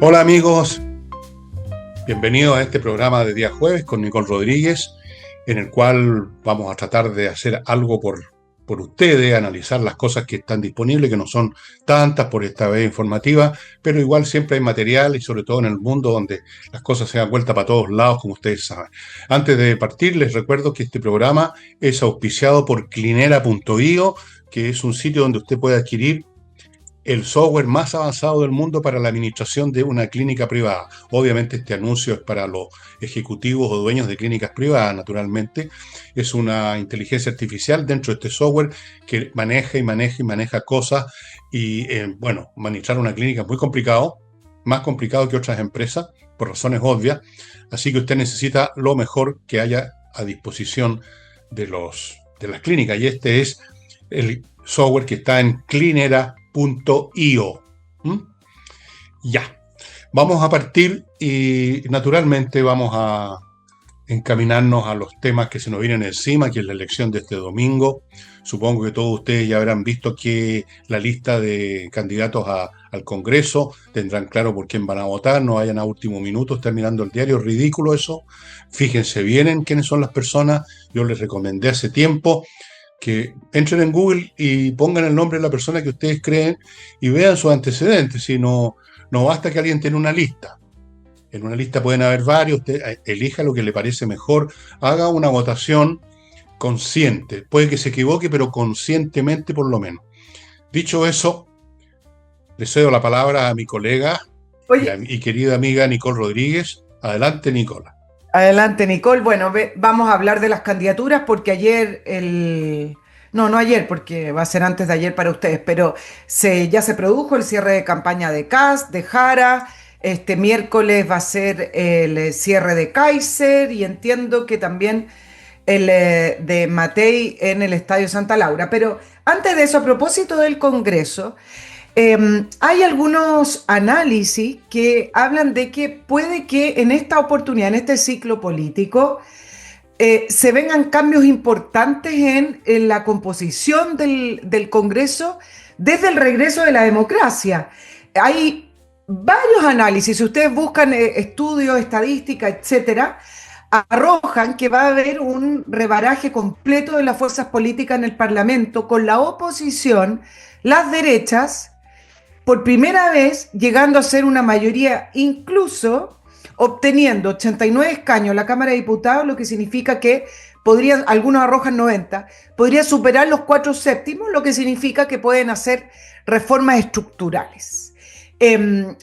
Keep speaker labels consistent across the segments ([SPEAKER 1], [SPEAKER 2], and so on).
[SPEAKER 1] Hola amigos, bienvenidos a este programa de día jueves con Nicole Rodríguez, en el cual vamos a tratar de hacer algo por ustedes, analizar las cosas que están disponibles, que no son tantas por esta vez informativa, pero igual siempre hay material y sobre todo en el mundo donde las cosas se dan vuelta para todos lados, como ustedes saben. Antes de partir, les recuerdo que este programa es auspiciado por Clinera.io, que es un sitio donde usted puede adquirir el software más avanzado del mundo para la administración de una clínica privada. Obviamente este anuncio es para los ejecutivos o dueños de clínicas privadas, naturalmente. Es una inteligencia artificial dentro de este software que maneja y maneja y maneja cosas. Y bueno, administrar una clínica es muy complicado, más complicado que otras empresas, por razones obvias. Así que usted necesita lo mejor que haya a disposición de las clínicas. Y este es el software que está en Clinera.io. ¿Mm? Ya, vamos a partir y naturalmente vamos a encaminarnos a los temas que se nos vienen encima, que es la elección de este domingo. Supongo que todos ustedes ya habrán visto que la lista de candidatos al Congreso tendrán claro por quién van a votar, no vayan a último minuto, están mirando el diario, es ridículo eso. Fíjense bien en quiénes son las personas, yo les recomendé hace tiempo que entren en Google y pongan el nombre de la persona que ustedes creen y vean sus antecedentes. Si no, no basta que alguien tenga una lista. En una lista pueden haber varios, usted elija lo que le parece mejor, haga una votación consciente. Puede que se equivoque, pero conscientemente por lo menos. Dicho eso, le cedo la palabra a mi colega
[SPEAKER 2] Oye,
[SPEAKER 1] y querida amiga Nicole Rodríguez. Adelante, Nicola.
[SPEAKER 2] adelante, Nicole. Bueno, vamos a hablar de las candidaturas porque no ayer, porque va a ser antes de ayer para ustedes, pero ya se produjo el cierre de campaña de Kast, de Jara. Este miércoles va a ser el cierre de Kaiser y entiendo que también el de Matei en el Estadio Santa Laura. Pero antes de eso, a propósito del Congreso, hay algunos análisis que hablan de que puede que en esta oportunidad, en este ciclo político, se vengan cambios importantes en la composición del Congreso desde el regreso de la democracia. Hay varios análisis, si ustedes buscan estudios, estadísticas, etcétera, arrojan que va a haber un rebaraje completo de las fuerzas políticas en el Parlamento, con la oposición, las derechas por primera vez llegando a ser una mayoría, incluso obteniendo 89 escaños en la Cámara de Diputados, lo que significa que podrían, algunos arrojan 90, podría superar los 4/7, lo que significa que pueden hacer reformas estructurales.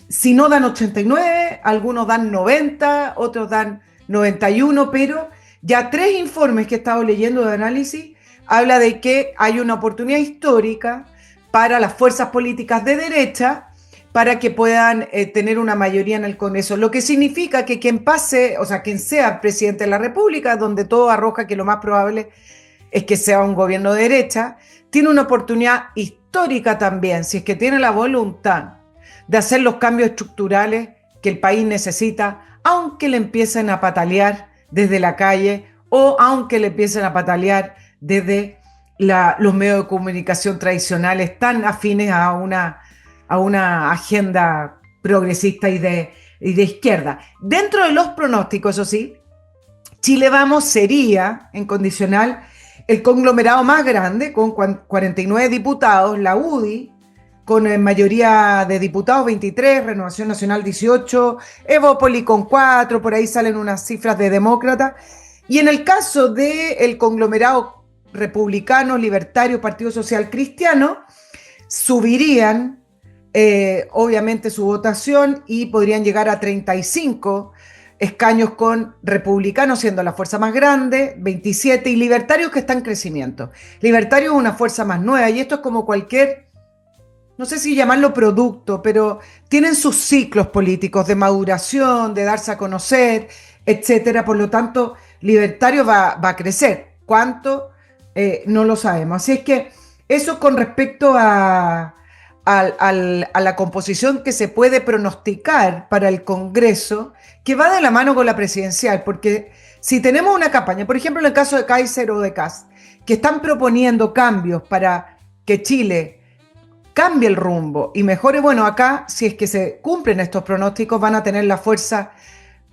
[SPEAKER 2] Si no dan 89, algunos dan 90, otros dan 91, pero ya 3 informes que he estado leyendo de análisis habla de que hay una oportunidad histórica para las fuerzas políticas de derecha para que puedan tener una mayoría en el Congreso, lo que significa que quien pase, o sea, quien sea presidente de la República, donde todo arroja que lo más probable es que sea un gobierno de derecha, tiene una oportunidad histórica también, si es que tiene la voluntad de hacer los cambios estructurales que el país necesita, aunque le empiecen a patalear desde la calle o aunque le empiecen a patalear desde los medios de comunicación tradicionales tan afines a una agenda progresista y de izquierda. Dentro de los pronósticos, eso sí, Chile Vamos sería, en condicional, el conglomerado más grande, con 49 diputados, la UDI, con mayoría de diputados 23, Renovación Nacional 18, Evópoli con 4, por ahí salen unas cifras de demócratas. Y en el caso del conglomerado republicano, libertario, Partido Social Cristiano, subirían obviamente su votación y podrían llegar a 35 escaños con republicanos siendo la fuerza más grande, 27, y libertarios que están en crecimiento. Libertarios es una fuerza más nueva y esto es como cualquier, no sé si llamarlo producto, pero tienen sus ciclos políticos de maduración, de darse a conocer, etcétera. Por lo tanto, libertario va a crecer. ¿Cuánto? No lo sabemos. Así es que eso con respecto a la composición que se puede pronosticar para el Congreso, que va de la mano con la presidencial, porque si tenemos una campaña, por ejemplo en el caso de Kaiser o de Kast, que están proponiendo cambios para que Chile cambie el rumbo y mejore. Bueno, acá, si es que se cumplen estos pronósticos, van a tener la fuerza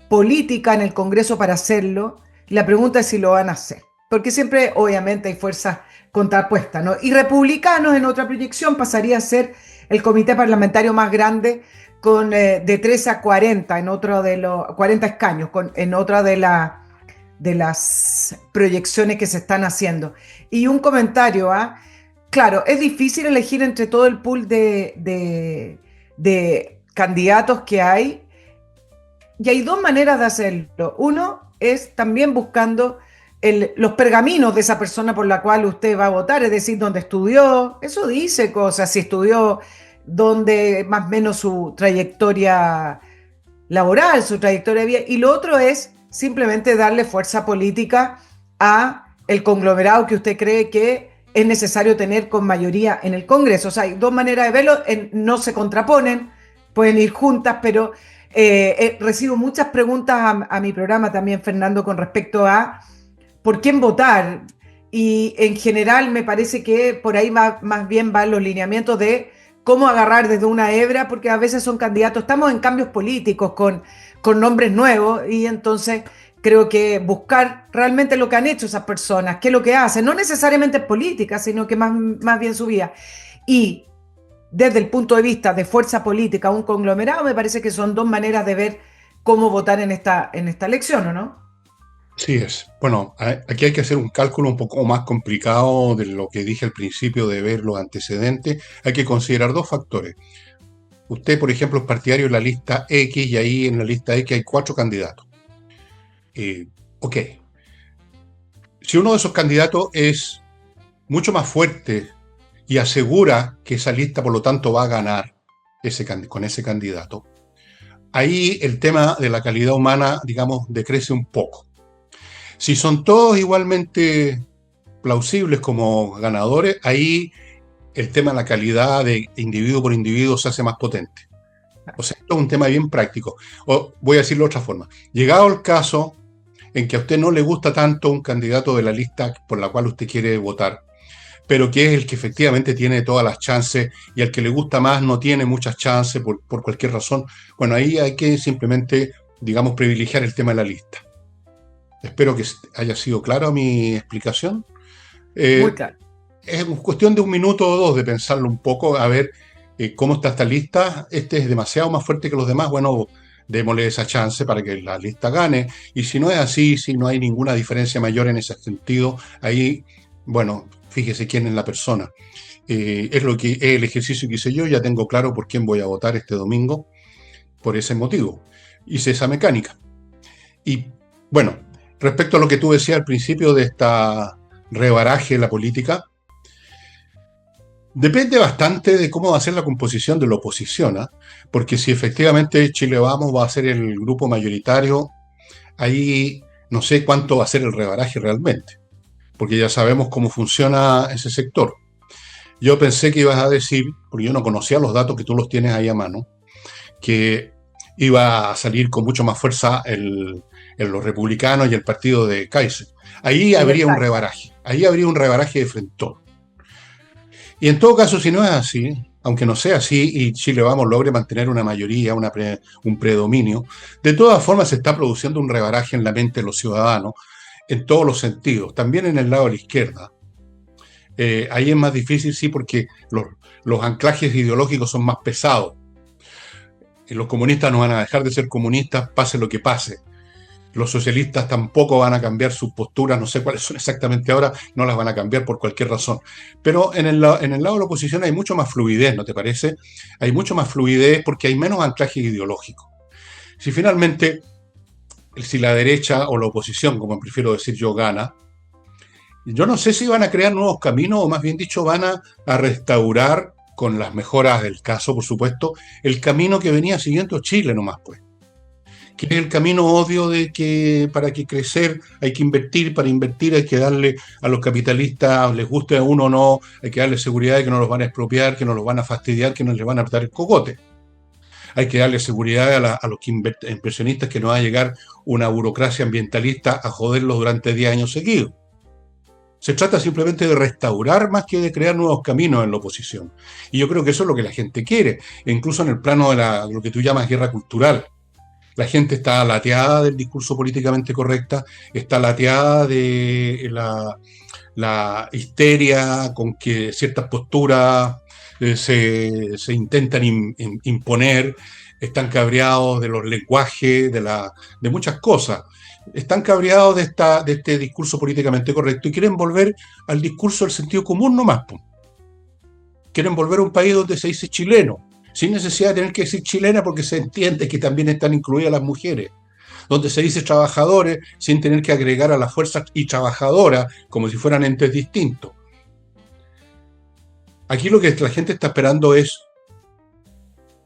[SPEAKER 2] política en el Congreso para hacerlo. La pregunta es si lo van a hacer, porque siempre, obviamente, hay fuerzas contrapuestas, ¿no? Y republicanos, en otra proyección, pasaría a ser el comité parlamentario más grande con de 13 a 40 en otro de los 40 escaños, en otra de las proyecciones que se están haciendo. Y un comentario, ¿ah? Claro, es difícil elegir entre todo el pool de candidatos que hay, y hay dos maneras de hacerlo. Uno es también buscando los pergaminos de esa persona por la cual usted va a votar, es decir, dónde estudió, eso dice cosas, si estudió, dónde más o menos su trayectoria laboral, su trayectoria de vida. Y lo otro es simplemente darle fuerza política a el conglomerado que usted cree que es necesario tener con mayoría en el Congreso. O sea, hay dos maneras de verlo, no se contraponen, pueden ir juntas, pero recibo muchas preguntas a mi programa también, Fernando, con respecto a por quién votar. Y en general me parece que por ahí más bien van los lineamientos de cómo agarrar desde una hebra, porque a veces son candidatos, estamos en cambios políticos con nombres nuevos, y entonces creo que buscar realmente lo que han hecho esas personas, qué es lo que hacen, no necesariamente política, sino que más bien su vida. Y desde el punto de vista de fuerza política, un conglomerado, me parece que son dos maneras de ver cómo votar en esta elección, ¿o no?
[SPEAKER 1] Sí es. Bueno, aquí hay que hacer un cálculo un poco más complicado de lo que dije al principio de ver los antecedentes. Hay que considerar dos factores. Usted, por ejemplo, es partidario de la lista X y ahí en la lista X hay 4 candidatos. Ok. Si uno de esos candidatos es mucho más fuerte y asegura que esa lista, por lo tanto, va a ganar con ese candidato, ahí el tema de la calidad humana, digamos, decrece un poco. Si son todos igualmente plausibles como ganadores, ahí el tema de la calidad de individuo por individuo se hace más potente. O sea, esto es un tema bien práctico. O voy a decirlo de otra forma. Llegado el caso en que a usted no le gusta tanto un candidato de la lista por la cual usted quiere votar, pero que es el que efectivamente tiene todas las chances y al que le gusta más no tiene muchas chances por cualquier razón, bueno, ahí hay que simplemente, digamos, privilegiar el tema de la lista. Espero que haya sido clara mi explicación.
[SPEAKER 2] Muy
[SPEAKER 1] Eh,
[SPEAKER 2] claro.
[SPEAKER 1] es cuestión de un minuto o dos de pensarlo un poco, a ver cómo está esta lista. Este es demasiado más fuerte que los demás, bueno, démosle esa chance para que la lista gane. Y si no es así, si no hay ninguna diferencia mayor en ese sentido, ahí, bueno, fíjese quién es la persona. Es lo que es el ejercicio que hice yo, ya tengo claro por quién voy a votar este domingo, por ese motivo. Hice esa mecánica. Y bueno, respecto a lo que tú decías al principio de esta rebaraje de la política, depende bastante de cómo va a ser la composición de la oposición, ¿eh? Porque si efectivamente Chile Vamos va a ser el grupo mayoritario, ahí no sé cuánto va a ser el rebaraje realmente, porque ya sabemos cómo funciona ese sector. Yo pensé que ibas a decir, porque yo no conocía los datos que tú los tienes ahí a mano, que iba a salir con mucho más fuerza los republicanos y el partido de Kaiser. Ahí habría un
[SPEAKER 2] Libertad.
[SPEAKER 1] rebaraje, ahí habría un rebaraje de frentón. Y en todo caso, si no es así, aunque no sea así y Chile Vamos logre mantener una mayoría, un predominio, de todas formas se está produciendo un rebaraje en la mente de los ciudadanos en todos los sentidos, también en el lado de la izquierda. Ahí es más difícil, sí, porque los anclajes ideológicos son más pesados. Los comunistas no van a dejar de ser comunistas, pase lo que pase. Los socialistas tampoco van a cambiar sus posturas, no sé cuáles son exactamente ahora, no las van a cambiar por cualquier razón. Pero en el lado de la oposición hay mucho más fluidez, ¿no te parece? Hay mucho más fluidez porque hay menos anclaje ideológico. Si finalmente, si la derecha o la oposición, como prefiero decir yo, gana, yo no sé si van a crear nuevos caminos o más bien dicho a restaurar, con las mejoras del caso, por supuesto, el camino que venía siguiendo Chile nomás, pues. Que es el camino obvio de que para que crecer hay que invertir, para invertir hay que darle a los capitalistas, les guste a uno o no, hay que darle seguridad de que no los van a expropiar, que no los van a fastidiar, que no les van a apretar el cogote. Hay que darle seguridad a los inversionistas que no va a llegar una burocracia ambientalista a joderlos durante 10 años seguidos. Se trata simplemente de restaurar más que de crear nuevos caminos en la oposición. Y yo creo que eso es lo que la gente quiere, e incluso en el plano de lo que tú llamas guerra cultural. La gente está lateada del discurso políticamente correcta, está lateada de la histeria con que ciertas posturas se intentan imponer, están cabreados de los lenguajes, de muchas cosas. Están cabreados de este discurso políticamente correcto y quieren volver al discurso del sentido común nomás. Po. Quieren volver a un país donde se dice chileno, sin necesidad de tener que decir chilena porque se entiende que también están incluidas las mujeres, donde se dice trabajadores sin tener que agregar a las fuerzas y trabajadoras como si fueran entes distintos. Aquí lo que la gente está esperando es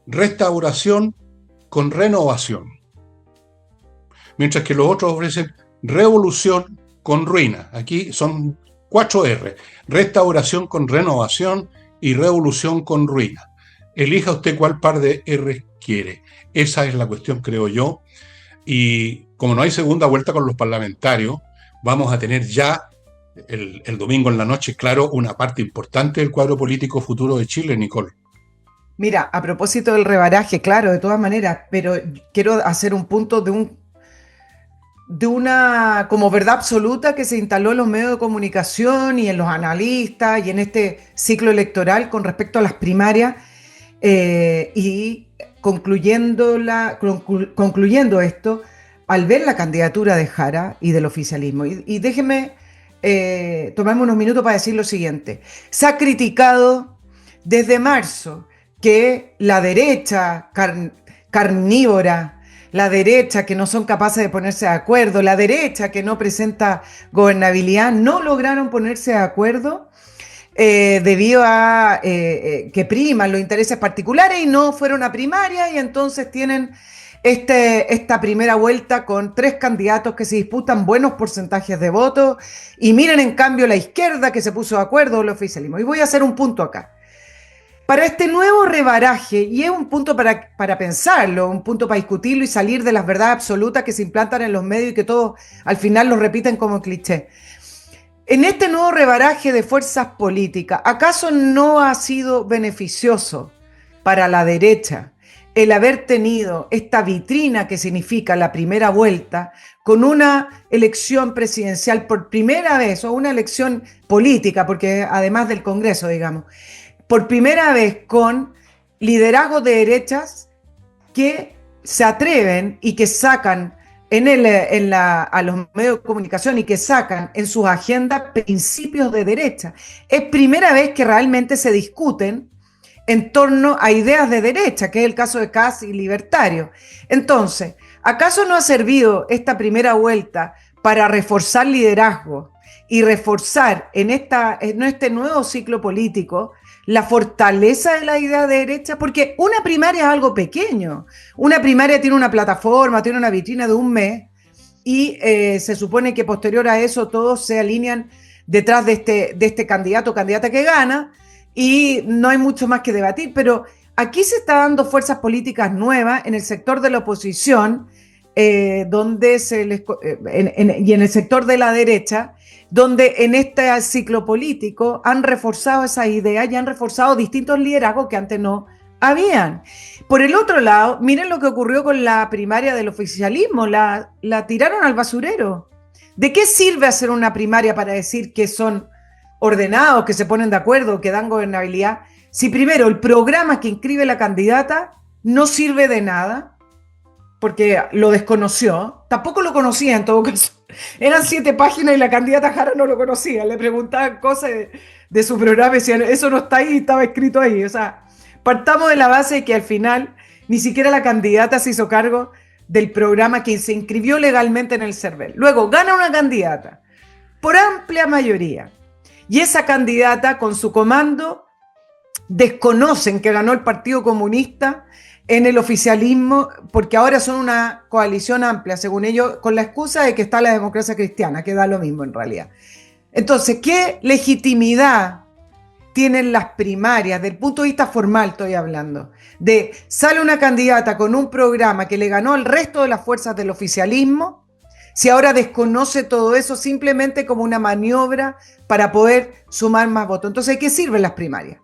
[SPEAKER 1] restauración con renovación, mientras que los otros ofrecen revolución con ruina. Aquí son 4 R, restauración con renovación y revolución con ruina. Elija usted cuál par de R quiere. Esa es la cuestión, creo yo. Y como no hay segunda vuelta con los parlamentarios, vamos a tener ya el domingo en la noche, claro, una parte importante del cuadro político futuro de Chile, Nicole.
[SPEAKER 2] Mira, a propósito del rebaraje, claro, de todas maneras, pero quiero hacer un punto de una como verdad absoluta que se instaló en los medios de comunicación y en los analistas y en este ciclo electoral con respecto a las primarias y concluyendo esto, al ver la candidatura de Jara y del oficialismo, y déjeme tomarme unos minutos para decir lo siguiente. Se ha criticado desde marzo que la derecha carnívora, la derecha que no son capaces de ponerse de acuerdo, la derecha que no presenta gobernabilidad, no lograron ponerse de acuerdo debido a que priman los intereses particulares y no fueron a primaria y entonces tienen esta primera vuelta con 3 candidatos que se disputan buenos porcentajes de votos y miren en cambio la izquierda que se puso de acuerdo, el oficialismo. Y voy a hacer un punto acá. Para este nuevo rebaraje, y es un punto para pensarlo, un punto para discutirlo y salir de las verdades absolutas que se implantan en los medios y que todos al final los repiten como cliché. En este nuevo rebaraje de fuerzas políticas, ¿acaso no ha sido beneficioso para la derecha el haber tenido esta vitrina que significa la primera vuelta con una elección presidencial por primera vez, o una elección política, porque además del Congreso, digamos, por primera vez con liderazgos de derechas que se atreven y que sacan a los medios de comunicación y que sacan en sus agendas principios de derecha? Es primera vez que realmente se discuten en torno a ideas de derecha, que es el caso de Kast y Libertario. Entonces, ¿acaso no ha servido esta primera vuelta para reforzar liderazgo y reforzar en este nuevo ciclo político la fortaleza de la idea de derecha? Porque una primaria es algo pequeño. Una primaria tiene una plataforma, tiene una vitrina de un mes y se supone que posterior a eso todos se alinean detrás de este candidato o candidata que gana y no hay mucho más que debatir. Pero aquí se está dando fuerzas políticas nuevas en el sector de la oposición y en el sector de la derecha, donde en este ciclo político han reforzado esas ideas y han reforzado distintos liderazgos que antes no habían. Por el otro lado, miren lo que ocurrió con la primaria del oficialismo, la tiraron al basurero. ¿De qué sirve hacer una primaria para decir que son ordenados, que se ponen de acuerdo, que dan gobernabilidad, si primero el programa que inscribe la candidata no sirve de nada? Porque lo desconoció, tampoco lo conocía en todo caso. Eran 7 páginas y la candidata Jara no lo conocía. Le preguntaban cosas de su programa y decían, eso no está ahí, estaba escrito ahí. O sea, partamos de la base de que al final ni siquiera la candidata se hizo cargo del programa que se inscribió legalmente en el CERVEL. Luego, gana una candidata por amplia mayoría. Y esa candidata con su comando desconocen que ganó el Partido Comunista en el oficialismo, porque ahora son una coalición amplia, según ellos, con la excusa de que está la democracia cristiana, que da lo mismo en realidad. Entonces, ¿qué legitimidad tienen las primarias, del punto de vista formal estoy hablando, de sale una candidata con un programa que le ganó al resto de las fuerzas del oficialismo, si ahora desconoce todo eso simplemente como una maniobra para poder sumar más votos? Entonces, ¿de qué sirven las primarias?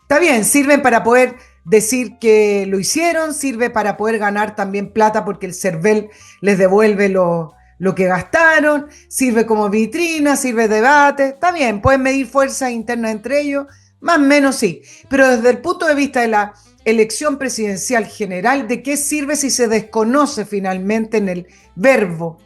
[SPEAKER 2] Está bien, sirven para poder decir que lo hicieron, sirve para poder ganar también plata porque el CERVEL les devuelve lo que gastaron, sirve como vitrina, sirve de debate, está bien, pueden medir fuerzas internas entre ellos, más o menos sí, pero desde el punto de vista de la elección presidencial general, ¿de qué sirve si se desconoce finalmente en el verbo?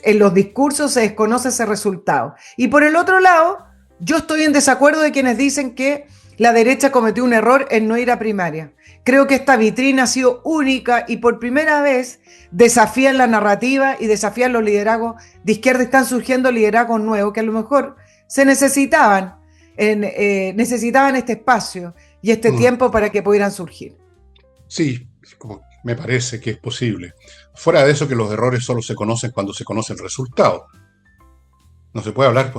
[SPEAKER 2] En los discursos se desconoce ese resultado. Y por el otro lado, yo estoy en desacuerdo de quienes dicen que la derecha cometió un error en no ir a primaria. Creo que esta vitrina ha sido única y por primera vez desafían la narrativa y desafían los liderazgos de izquierda. Están surgiendo liderazgos nuevos que a lo mejor se necesitaban este espacio y este tiempo para que pudieran surgir.
[SPEAKER 1] Sí, como me parece que es posible. Fuera de eso, que los errores solo se conocen cuando se conoce el resultado. No se puede hablar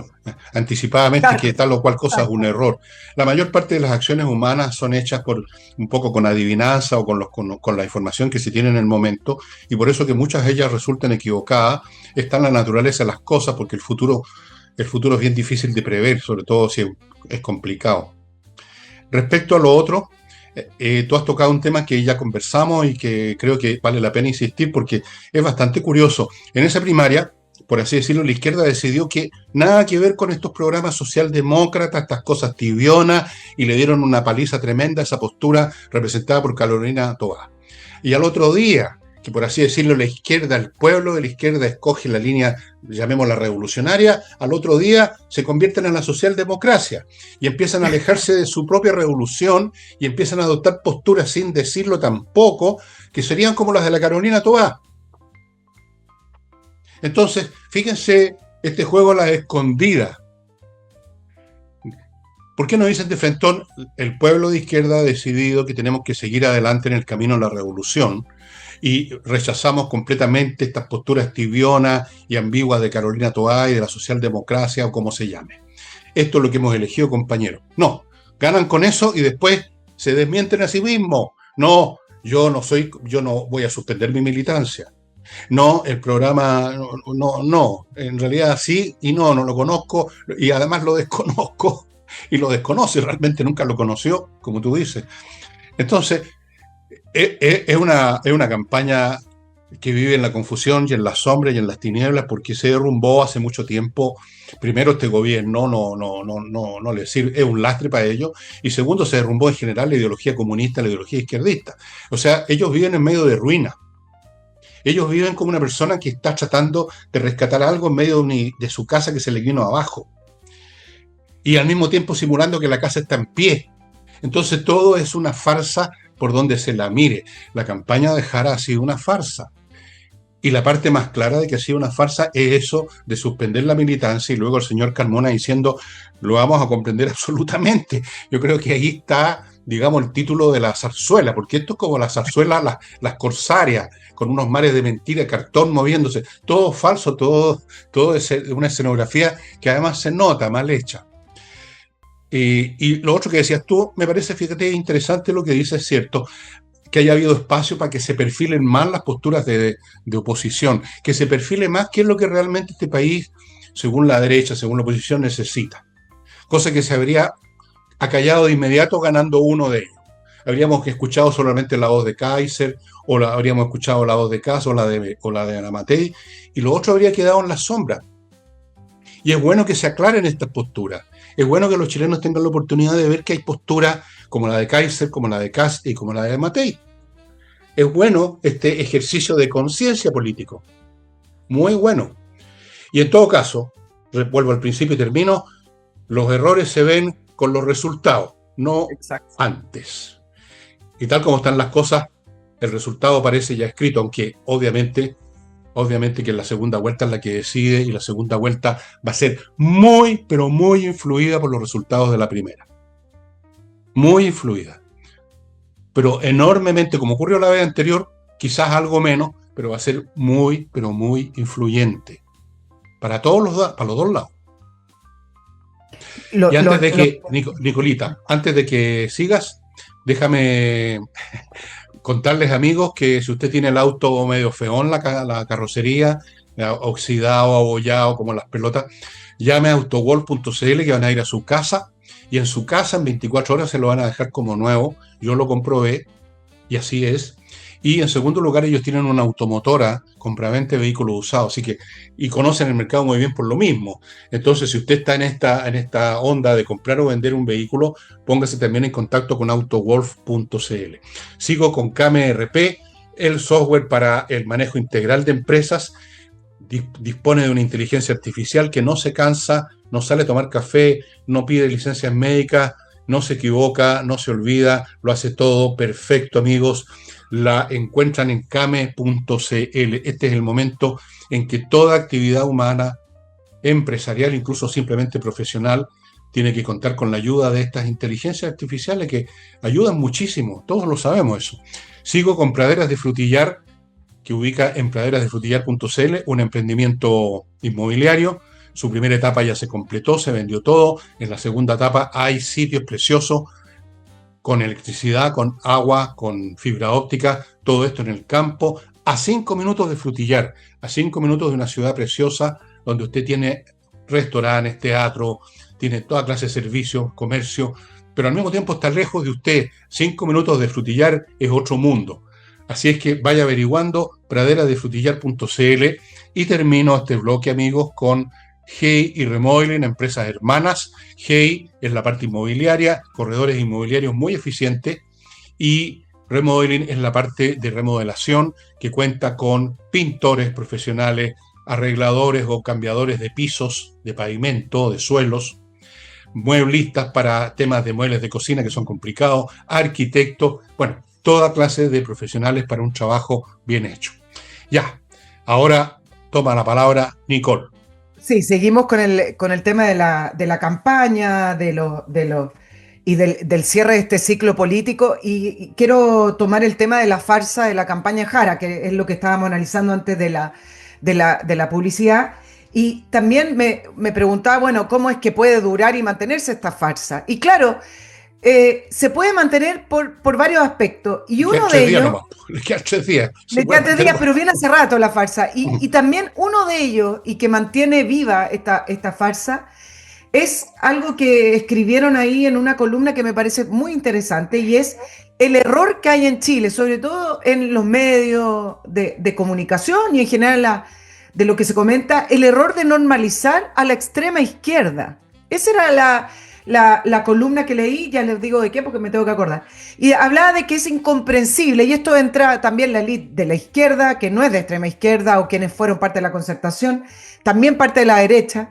[SPEAKER 1] anticipadamente
[SPEAKER 2] Claro,
[SPEAKER 1] que tal o cual cosa es un
[SPEAKER 2] exacto.
[SPEAKER 1] error. La mayor parte de las acciones humanas son hechas por un poco con adivinanza o con la información que se tiene en el momento, y por eso que muchas de ellas resultan equivocadas. Está en la naturaleza de las cosas, porque el futuro es bien difícil de prever, sobre todo si es complicado. Respecto a lo otro, tú has tocado un tema que ya conversamos y que creo que vale la pena insistir porque es bastante curioso. En esa primaria, por así decirlo, la izquierda decidió que nada que ver con estos programas socialdemócratas, estas cosas tibionas, y le dieron una paliza tremenda a esa postura representada por Carolina Toá. Y al otro día, que por así decirlo, la izquierda, el pueblo de la izquierda escoge la línea, llamémosla revolucionaria, al otro día se convierten en la socialdemocracia y empiezan a alejarse de su propia revolución y empiezan a adoptar posturas sin decirlo tampoco, que serían como las de la Carolina Toá. Entonces, fíjense este juego a la escondida. ¿Por qué no dicen de frentón? El pueblo de izquierda ha decidido que tenemos que seguir adelante en el camino de la revolución y rechazamos completamente estas posturas tibionas y ambiguas de Carolina Toá y de la socialdemocracia o como se llame. Esto es lo que hemos elegido, compañeros. No, ganan con eso y después se desmienten a sí mismos. No, yo no voy a suspender mi militancia. No, el programa, no, en realidad sí y no lo conozco y además lo desconozco y lo desconoce, realmente nunca lo conoció, como tú dices. Entonces, es una campaña que vive en la confusión y en las sombras y en las tinieblas porque se derrumbó hace mucho tiempo. Primero, este gobierno no le sirve, es un lastre para ellos, y segundo, se derrumbó en general la ideología comunista, la ideología izquierdista. O sea, ellos viven en medio de ruina. Ellos viven como una persona que está tratando de rescatar algo en medio de su casa que se le vino abajo. Y al mismo tiempo simulando que la casa está en pie. Entonces todo es una farsa por donde se la mire. La campaña de Jara ha sido una farsa. Y la parte más clara de que ha sido una farsa es eso de suspender la militancia y luego el señor Carmona diciendo lo vamos a comprender absolutamente. Yo creo que ahí está, digamos, el título de la zarzuela, porque esto es como la zarzuela, las corsarias, con unos mares de mentira, cartón moviéndose, todo falso, todo es una escenografía que además se nota mal hecha. Y lo otro que decías tú, me parece, fíjate, interesante lo que dices, es cierto, que haya habido espacio para que se perfilen más las posturas de oposición, que se perfile más qué es lo que realmente este país, según la derecha, según la oposición, necesita. Cosa que se habría acallado de inmediato ganando uno de ellos. Habríamos escuchado solamente la voz de Kaiser, habríamos escuchado la voz de Kass o la de Ana Matei, y lo otro habría quedado en la sombra. Y es bueno que se aclaren estas posturas. Es bueno que los chilenos tengan la oportunidad de ver que hay posturas como la de Kaiser, como la de Kass y como la de Matei. Es bueno este ejercicio de conciencia político. Muy bueno. Y en todo caso, vuelvo al principio y termino, los errores se ven con los resultados, no
[SPEAKER 2] Exacto.
[SPEAKER 1] antes. Y tal como están las cosas, el resultado parece ya escrito, aunque obviamente que en la segunda vuelta es la que decide y la segunda vuelta va a ser muy, pero muy influida por los resultados de la primera. Muy influida. Pero enormemente, como ocurrió la vez anterior, quizás algo menos, pero va a ser muy, pero muy influyente. Para los dos lados.
[SPEAKER 2] Lo,
[SPEAKER 1] Y
[SPEAKER 2] lo,
[SPEAKER 1] antes de
[SPEAKER 2] lo,
[SPEAKER 1] que, Nicolita, antes de que sigas, déjame contarles, amigos, que si usted tiene el auto medio feón, la carrocería, oxidado, abollado, como las pelotas, llame a autowall.cl, que van a ir a su casa y en su casa en 24 horas se lo van a dejar como nuevo. Yo lo comprobé y así es. Y en segundo lugar, ellos tienen una automotora, compraventa de vehículos usados, así que, y conocen el mercado muy bien por lo mismo. Entonces, si usted está en esta onda de comprar o vender un vehículo, póngase también en contacto con autowolf.cl. Sigo con KMRP, el software para el manejo integral de empresas. Dispone de una inteligencia artificial que no se cansa, no sale a tomar café, no pide licencias médicas, no se equivoca, no se olvida, lo hace todo perfecto, amigos. La encuentran en kame.cl. Este es el momento en que toda actividad humana, empresarial, incluso simplemente profesional, tiene que contar con la ayuda de estas inteligencias artificiales que ayudan muchísimo, todos lo sabemos eso. Sigo con Praderas de Frutillar, que ubica en praderasdefrutillar.cl, un emprendimiento inmobiliario. Su primera etapa ya se completó, se vendió todo. En la segunda etapa hay sitios preciosos con electricidad, con agua, con fibra óptica, todo esto en el campo, a 5 minutos de Frutillar, a 5 minutos de una ciudad preciosa donde usted tiene restaurantes, teatro, tiene toda clase de servicios, comercio, pero al mismo tiempo está lejos de usted. 5 minutos de Frutillar es otro mundo. Así es que vaya averiguando praderadefrutillar.cl y termino este bloque, amigos, con Hey y Remodeling, empresas hermanas. Hey es la parte inmobiliaria, corredores inmobiliarios muy eficientes, y Remodeling es la parte de remodelación que cuenta con pintores profesionales, arregladores o cambiadores de pisos, de pavimento, de suelos, mueblistas para temas de muebles de cocina que son complicados, arquitectos, bueno, toda clase de profesionales para un trabajo bien hecho. Ya, ahora toma la palabra Nicole.
[SPEAKER 2] Sí, seguimos con el tema de la campaña, y del cierre de este ciclo político. Y quiero tomar el tema de la farsa de la campaña Jara, que es lo que estábamos analizando antes de la publicidad. Y también me preguntaba, bueno, ¿cómo es que puede durar y mantenerse esta farsa? Y claro, se puede mantener por varios aspectos. Y
[SPEAKER 1] Le quedan
[SPEAKER 2] uno de
[SPEAKER 1] 3 días
[SPEAKER 2] ellos,
[SPEAKER 1] nomás, le quedan 3 días. Se
[SPEAKER 2] le
[SPEAKER 1] puede
[SPEAKER 2] queda 3 días,
[SPEAKER 1] mantener.
[SPEAKER 2] pero viene hace rato la farsa. Y también uno de ellos, y que mantiene viva esta farsa, es algo que escribieron ahí en una columna que me parece muy interesante, y es el error que hay en Chile, sobre todo en los medios de comunicación y en general de lo que se comenta, el error de normalizar a la extrema izquierda. Esa era la columna que leí, ya les digo de qué porque me tengo que acordar. Y hablaba de que es incomprensible, y esto entra también la élite de la izquierda, que no es de extrema izquierda, o quienes fueron parte de la concertación, también parte de la derecha.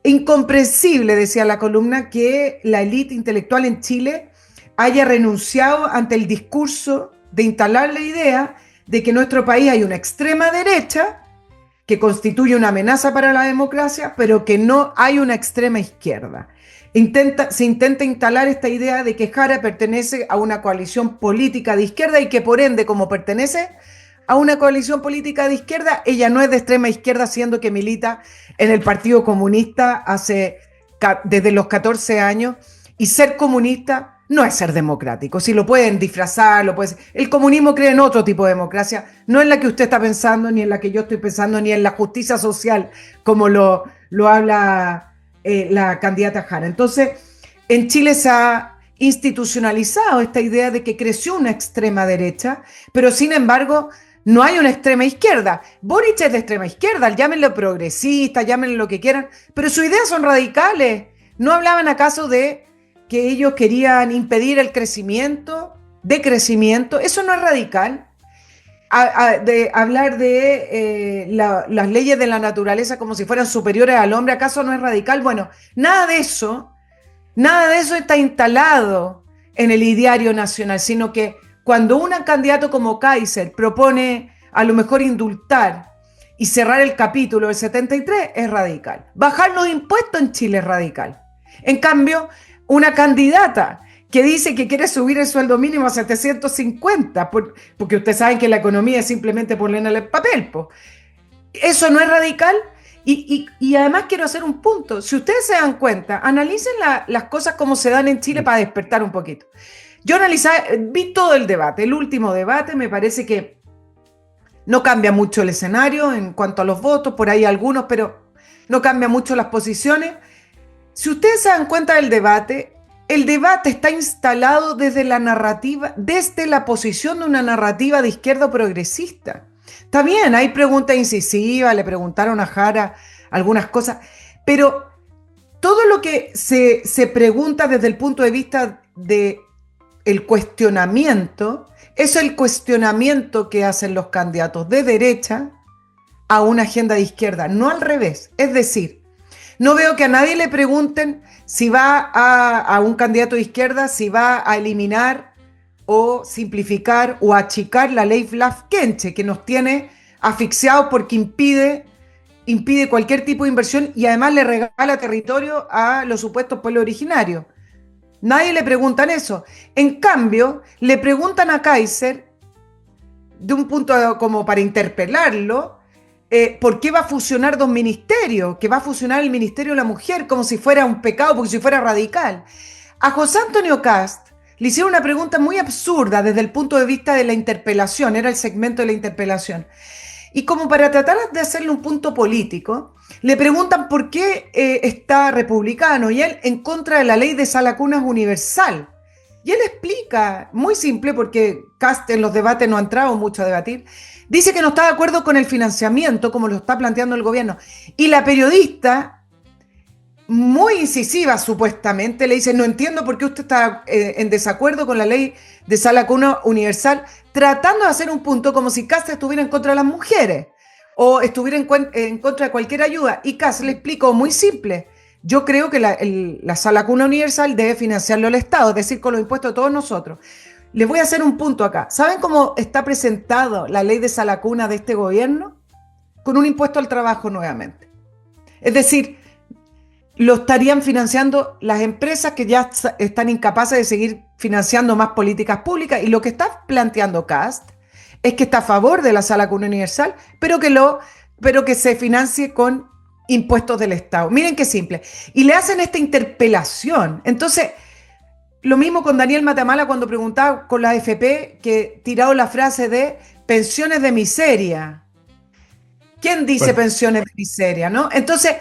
[SPEAKER 2] Incomprensible, decía la columna, que la élite intelectual en Chile haya renunciado ante el discurso de instalar la idea de que en nuestro país hay una extrema derecha que constituye una amenaza para la democracia, pero que no hay una extrema izquierda. Se intenta instalar esta idea de que Jara pertenece a una coalición política de izquierda y que por ende, como pertenece a una coalición política de izquierda, ella no es de extrema izquierda, siendo que milita en el Partido Comunista desde los 14 años, y ser comunista no es ser democrático. Si lo pueden disfrazar, el comunismo cree en otro tipo de democracia, no en la que usted está pensando, ni en la que yo estoy pensando, ni en la justicia social, como lo habla la candidata Jara. Entonces, en Chile se ha institucionalizado esta idea de que creció una extrema derecha, pero sin embargo no hay una extrema izquierda. Boric es de extrema izquierda, llámenlo progresista, llámenlo lo que quieran, pero sus ideas son radicales. ¿No hablaban acaso de que ellos querían impedir el decrecimiento? Eso no es radical. De hablar de las leyes de la naturaleza como si fueran superiores al hombre, ¿acaso no es radical? Bueno, nada de eso está instalado en el ideario nacional, sino que cuando un candidato como Kaiser propone a lo mejor indultar y cerrar el capítulo del 73, es radical. Bajar los impuestos en Chile es radical. En cambio, una candidata que dice que quiere subir el sueldo mínimo a 750, porque ustedes saben que la economía es simplemente ponerle en el papel, pues. Eso no es radical. Y además quiero hacer un punto. Si ustedes se dan cuenta, analicen las cosas como se dan en Chile para despertar un poquito. Yo vi todo el debate, el último debate. Me parece que No cambia mucho el escenario en cuanto a los votos, por ahí algunos, pero no cambia mucho las posiciones. Si ustedes se dan cuenta del debate, el debate está instalado desde la narrativa, desde la posición de una narrativa de izquierda progresista. Está bien, hay preguntas incisivas, le preguntaron a Jara algunas cosas, pero todo lo que se pregunta desde el punto de vista de el cuestionamiento es el cuestionamiento que hacen los candidatos de derecha a una agenda de izquierda, no al revés. Es decir, no veo que a nadie le pregunten si va a un candidato de izquierda, si va a eliminar o simplificar o achicar la ley Lafkenche, que nos tiene asfixiados porque impide cualquier tipo de inversión y además le regala territorio a los supuestos pueblos originarios. Nadie le preguntan eso. En cambio, le preguntan a Kaiser, de un punto como para interpelarlo, ¿por qué va a fusionar dos ministerios? Que va a fusionar el Ministerio de la Mujer como si fuera un pecado, porque si fuera radical. A José Antonio Cast le hicieron una pregunta muy absurda desde el punto de vista de la interpelación, era el segmento de la interpelación. Y como para tratar de hacerle un punto político, le preguntan por qué está republicano y él en contra de la ley de sala cunas universal. Y él explica, muy simple, porque Cast en los debates no ha entrado mucho a debatir, dice que no está de acuerdo con el financiamiento como lo está planteando el gobierno. Y la periodista, muy incisiva supuestamente, le dice, no entiendo por qué usted está en desacuerdo con la ley de sala cuna universal, tratando de hacer un punto como si Cast estuviera en contra de las mujeres o estuviera en contra de cualquier ayuda. Y Cast le explicó muy simple, yo creo que la sala cuna universal debe financiarlo el Estado, es decir, con los impuestos de todos nosotros. Les voy a hacer un punto acá. ¿Saben cómo está presentado la ley de sala cuna de este gobierno? Con un impuesto al trabajo nuevamente. Es decir, lo estarían financiando las empresas que ya están incapaces de seguir financiando más políticas públicas. Y lo que está planteando Cast es que está a favor de la sala cuna universal, pero que se financie con impuestos del Estado. Miren qué simple. Y le hacen esta interpelación. Entonces, lo mismo con Daniel Matamala cuando preguntaba con la AFP, que tirado la frase de pensiones de miseria. ¿Quién dice
[SPEAKER 1] Bueno,
[SPEAKER 2] pensiones de miseria, no? Entonces,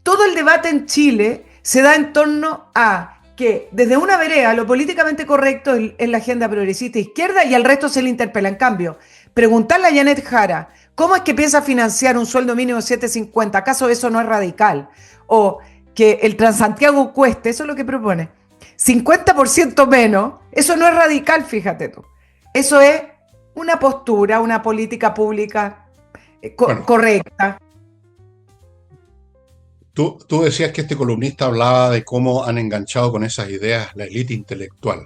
[SPEAKER 2] todo el debate en Chile se da en torno a que desde una vereda lo políticamente correcto es la agenda progresista izquierda y al resto se le interpela. En cambio, preguntarle a Janet Jara, ¿cómo es que piensa financiar un sueldo mínimo de 7.50? ¿Acaso eso no es radical? O que el Transantiago cueste, eso es lo que propone, 50% menos, eso no es radical, fíjate tú. Eso es una postura, una política pública
[SPEAKER 1] bueno,
[SPEAKER 2] correcta.
[SPEAKER 1] tú decías que este columnista hablaba de cómo han enganchado con esas ideas la élite intelectual.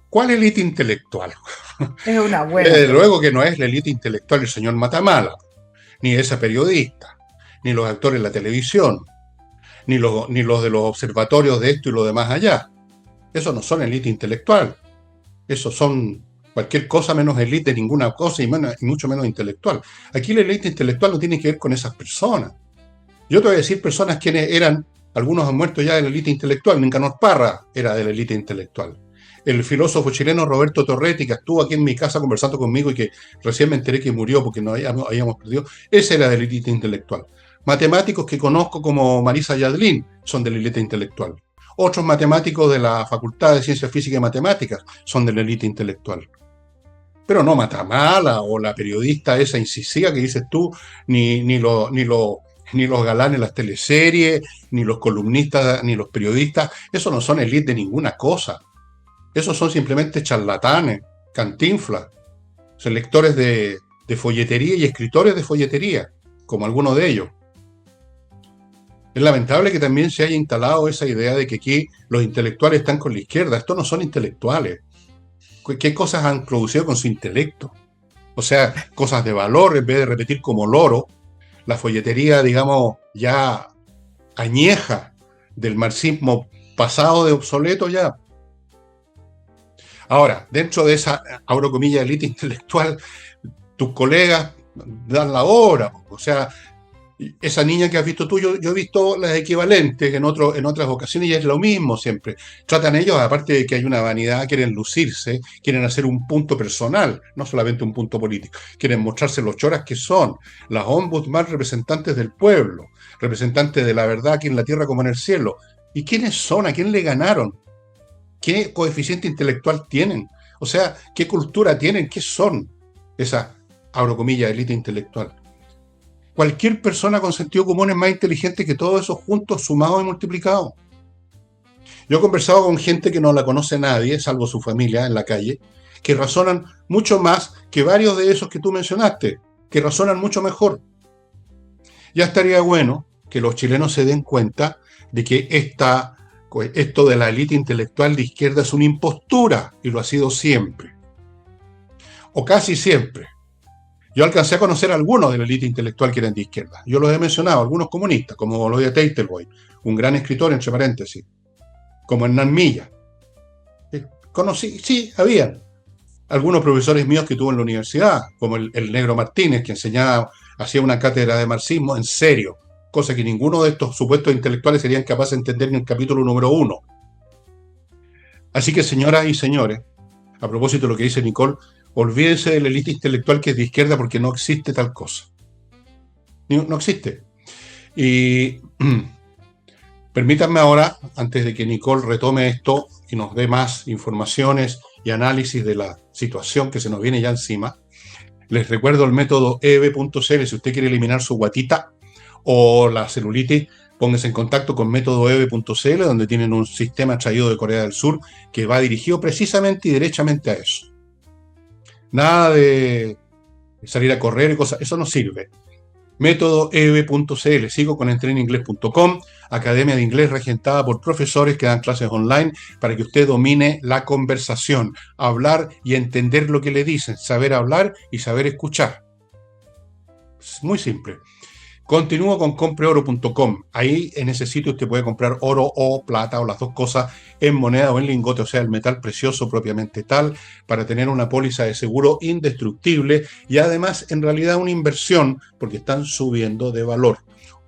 [SPEAKER 1] ¿Cuál élite intelectual?
[SPEAKER 2] Es una buena
[SPEAKER 1] Desde
[SPEAKER 2] pregunta.
[SPEAKER 1] luego que no es la élite intelectual el señor Matamala, ni esa periodista, ni los actores de la televisión, ni los de los observatorios de esto y lo demás allá. Esos no son élite intelectual. Esos son cualquier cosa menos élite, ninguna cosa y mucho menos intelectual. Aquí la élite intelectual no tiene que ver con esas personas. Yo te voy a decir personas quienes eran, algunos han muerto ya de la élite intelectual. Nicanor Parra era de la élite intelectual. El filósofo chileno Roberto Torretti, que estuvo aquí en mi casa conversando conmigo y que recién me enteré que murió porque nos habíamos perdido, ese era de la élite intelectual. Matemáticos que conozco como Marisa Yadlin son de la élite intelectual. Otros matemáticos de la Facultad de Ciencias Físicas y Matemáticas son de la élite intelectual. Pero no Matamala o la periodista esa incisiva que dices tú, ni los galanes de las teleseries, ni los columnistas, ni los periodistas. Esos no son élite de ninguna cosa. Esos son simplemente charlatanes, cantinflas, son lectores de folletería y escritores de folletería, como algunos de ellos. Es lamentable que también se haya instalado esa idea de que aquí los intelectuales están con la izquierda. Estos no son intelectuales. ¿Qué cosas han producido con su intelecto? O sea, cosas de valor, en vez de repetir como loro, la folletería, digamos, ya añeja del marxismo pasado de obsoleto ya. Ahora, dentro de esa, abro comillas, élite intelectual, tus colegas dan la hora. O sea, Esa niña que has visto tú, yo he visto las equivalentes en otras ocasiones y es lo mismo siempre. Tratan ellos, aparte de que hay una vanidad, quieren lucirse, quieren hacer un punto personal, no solamente un punto político. Quieren mostrarse los choras que son, las ombudsman representantes del pueblo, representantes de la verdad aquí en la tierra como en el cielo. ¿Y quiénes son? ¿A quién le ganaron? ¿Qué coeficiente intelectual tienen? O sea, ¿qué cultura tienen? ¿Qué son esa, abro comillas, élite intelectual? Cualquier persona con sentido común es más inteligente que todos esos juntos, sumados y multiplicados. Yo he conversado con gente que no la conoce nadie, salvo su familia en la calle, que razonan mucho más que varios de esos que tú mencionaste, que razonan mucho mejor. Ya estaría bueno que los chilenos se den cuenta de que esto de la élite intelectual de izquierda es una impostura, y lo ha sido siempre, o casi siempre. Yo alcancé a conocer a algunos de la élite intelectual que eran de izquierda. Yo los he mencionado, algunos comunistas, como Lodia Teitelboy, un gran escritor, entre paréntesis, como Hernán Milla. Conocí, sí, habían. Algunos profesores míos que tuve en la universidad, como el Negro Martínez, que enseñaba, hacía una cátedra de marxismo en serio, cosa que ninguno de estos supuestos intelectuales serían capaces de entender en el capítulo número 1. Así que, señoras y señores, a propósito de lo que dice Nicole, olvídense de la élite intelectual que es de izquierda porque no existe tal cosa. No existe. Y permítanme ahora, antes de que Nicole retome esto y nos dé más informaciones y análisis de la situación que se nos viene ya encima, les recuerdo el método EB.cl. Si usted quiere eliminar su guatita o la celulitis, póngase en contacto con método EB.cl, donde tienen un sistema traído de Corea del Sur que va dirigido precisamente y derechamente a eso. Nada de salir a correr y cosas, eso no sirve. Método EB.cl. Sigo con entreninglés.com, academia de inglés regentada por profesores que dan clases online para que usted domine la conversación, hablar y entender lo que le dicen, saber hablar y saber escuchar. Es muy simple. Continúo con compreoro.com. Ahí en ese sitio usted puede comprar oro o plata o las dos cosas en moneda o en lingote, o sea, el metal precioso propiamente tal, para tener una póliza de seguro indestructible y además en realidad una inversión porque están subiendo de valor.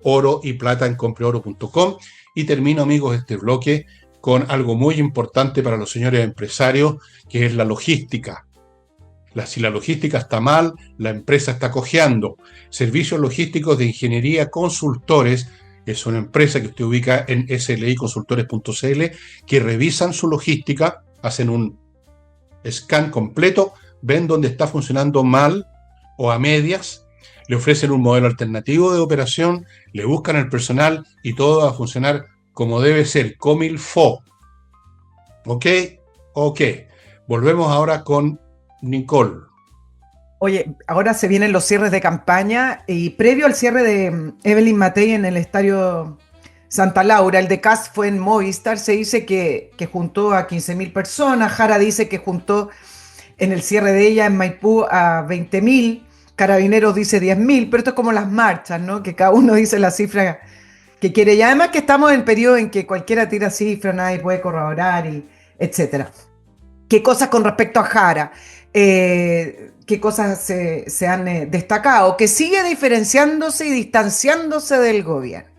[SPEAKER 1] Oro y plata en compreoro.com. Y termino, amigos, este bloque con algo muy importante para los señores empresarios, que es la logística. Si la logística está mal, la empresa está cojeando. Servicios Logísticos de Ingeniería Consultores es una empresa que usted ubica en sliconsultores.cl, que revisan su logística, hacen un scan completo, ven dónde está funcionando mal o a medias, le ofrecen un modelo alternativo de operación, le buscan el personal y todo va a funcionar como debe ser, comme il faut. ¿Ok? Ok. Volvemos ahora con Nicole.
[SPEAKER 2] Oye, ahora se vienen los cierres de campaña y previo al cierre de Evelyn Matei en el Estadio Santa Laura, el de Kast fue en Movistar, se dice que juntó a 15.000 personas, Jara dice que juntó en el cierre de ella en Maipú a 20.000, Carabineros dice 10.000, pero esto es como las marchas, ¿no? Que cada uno dice la cifra que quiere. Y además que estamos en el periodo en que cualquiera tira cifras, nadie puede corroborar, y etcétera. ¿Qué cosas con respecto a Jara? ¿Qué cosas se han destacado? Que sigue diferenciándose y distanciándose del gobierno.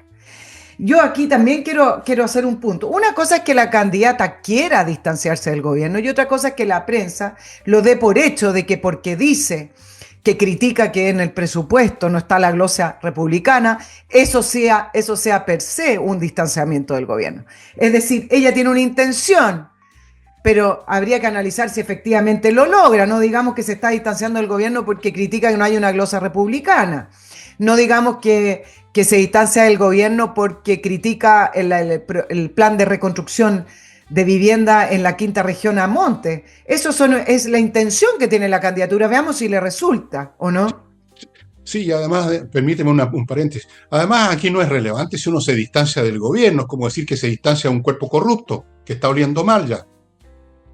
[SPEAKER 2] Yo aquí también quiero hacer un punto. Una cosa es que la candidata quiera distanciarse del gobierno y otra cosa es que la prensa lo dé por hecho de que porque dice que critica que en el presupuesto no está la glosa republicana, eso sea per se un distanciamiento del gobierno. Es decir, ella tiene una intención, pero habría que analizar si efectivamente lo logra. No digamos que se está distanciando del gobierno porque critica que no hay una glosa republicana. No digamos que se distancia del gobierno porque critica el plan de reconstrucción de vivienda en la quinta región a Monte. Es la intención que tiene la candidatura. Veamos si le resulta o no.
[SPEAKER 1] Sí, y además, permíteme un paréntesis. Además, aquí no es relevante si uno se distancia del gobierno. Es como decir que se distancia de un cuerpo corrupto, que está oliendo mal ya.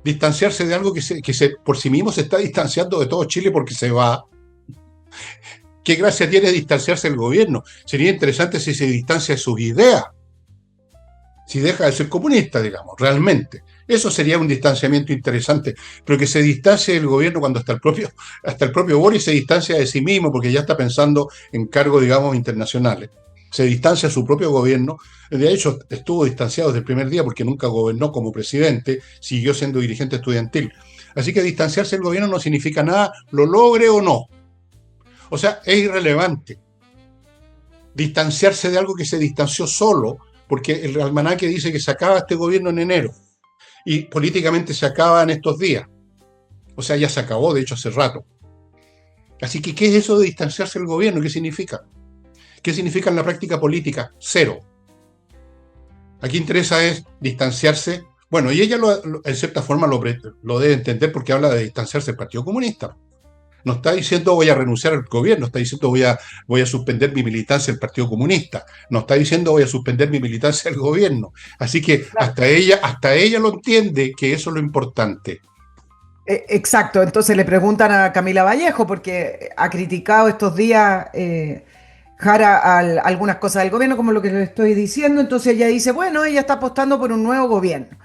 [SPEAKER 1] Distanciarse de algo que por sí mismo se está distanciando de todo Chile porque se va. ¿Qué gracia tiene distanciarse del gobierno? Sería interesante si se distancia de sus ideas, si deja de ser comunista, digamos, realmente. Eso sería un distanciamiento interesante, pero que se distancie del gobierno cuando hasta el propio Boris se distancia de sí mismo porque ya está pensando en cargos, digamos, internacionales. Se distancia de su propio gobierno. De hecho, estuvo distanciado desde el primer día porque nunca gobernó como presidente, siguió siendo dirigente estudiantil. Así que distanciarse del gobierno no significa nada, lo logre o no. O sea, es irrelevante distanciarse de algo que se distanció solo, porque el almanaque dice que se acaba este gobierno en enero y políticamente se acaba en estos días. O sea, ya se acabó, de hecho, hace rato. Así que, ¿qué es eso de distanciarse del gobierno? ¿Qué significa? ¿Qué significa en la práctica política? Cero. Aquí interesa es distanciarse. Bueno, y ella en cierta forma lo debe entender porque habla de distanciarse del Partido Comunista. No está diciendo voy a renunciar al gobierno, está diciendo voy a suspender mi militancia del Partido Comunista, no está diciendo voy a suspender mi militancia del gobierno. Así que
[SPEAKER 2] Claro.
[SPEAKER 1] hasta ella lo entiende que eso es lo importante.
[SPEAKER 2] Exacto, entonces le preguntan a Camila Vallejo porque ha criticado estos días Jara algunas cosas del gobierno, como lo que le estoy diciendo, entonces ella dice, bueno, ella está apostando por un nuevo gobierno.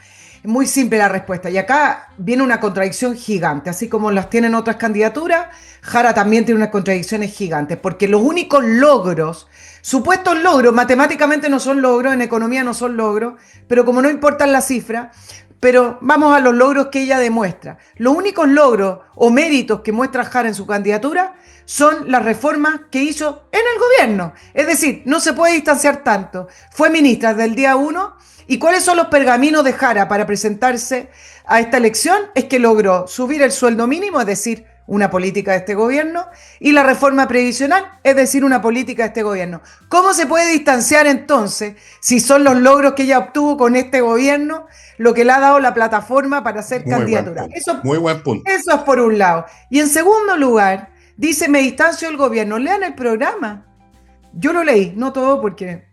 [SPEAKER 2] Muy simple la respuesta. Y acá viene una contradicción gigante. Así como las tienen otras candidaturas, Jara también tiene unas contradicciones gigantes. Porque los únicos logros, supuestos logros, matemáticamente no son logros, en economía no son logros, pero como no importan las cifras, pero vamos a los logros que ella demuestra. Los únicos logros o méritos que muestra Jara en su candidatura son las reformas que hizo en el gobierno. Es decir, no se puede distanciar tanto. Fue ministra desde el día uno. ¿Y cuáles son los pergaminos de Jara para presentarse a esta elección? Es que logró subir el sueldo mínimo, es decir, una política de este gobierno, y la reforma previsional, es decir, una política de este gobierno. ¿Cómo se puede distanciar entonces si son los logros que ella obtuvo con este gobierno lo que le ha dado la plataforma para hacer
[SPEAKER 1] Muy buen
[SPEAKER 2] candidatura?
[SPEAKER 1] punto, muy buen punto.
[SPEAKER 2] Eso es por un lado. Y en segundo lugar, dice, me distancio del gobierno. Lean el programa. Yo lo leí, no todo porque,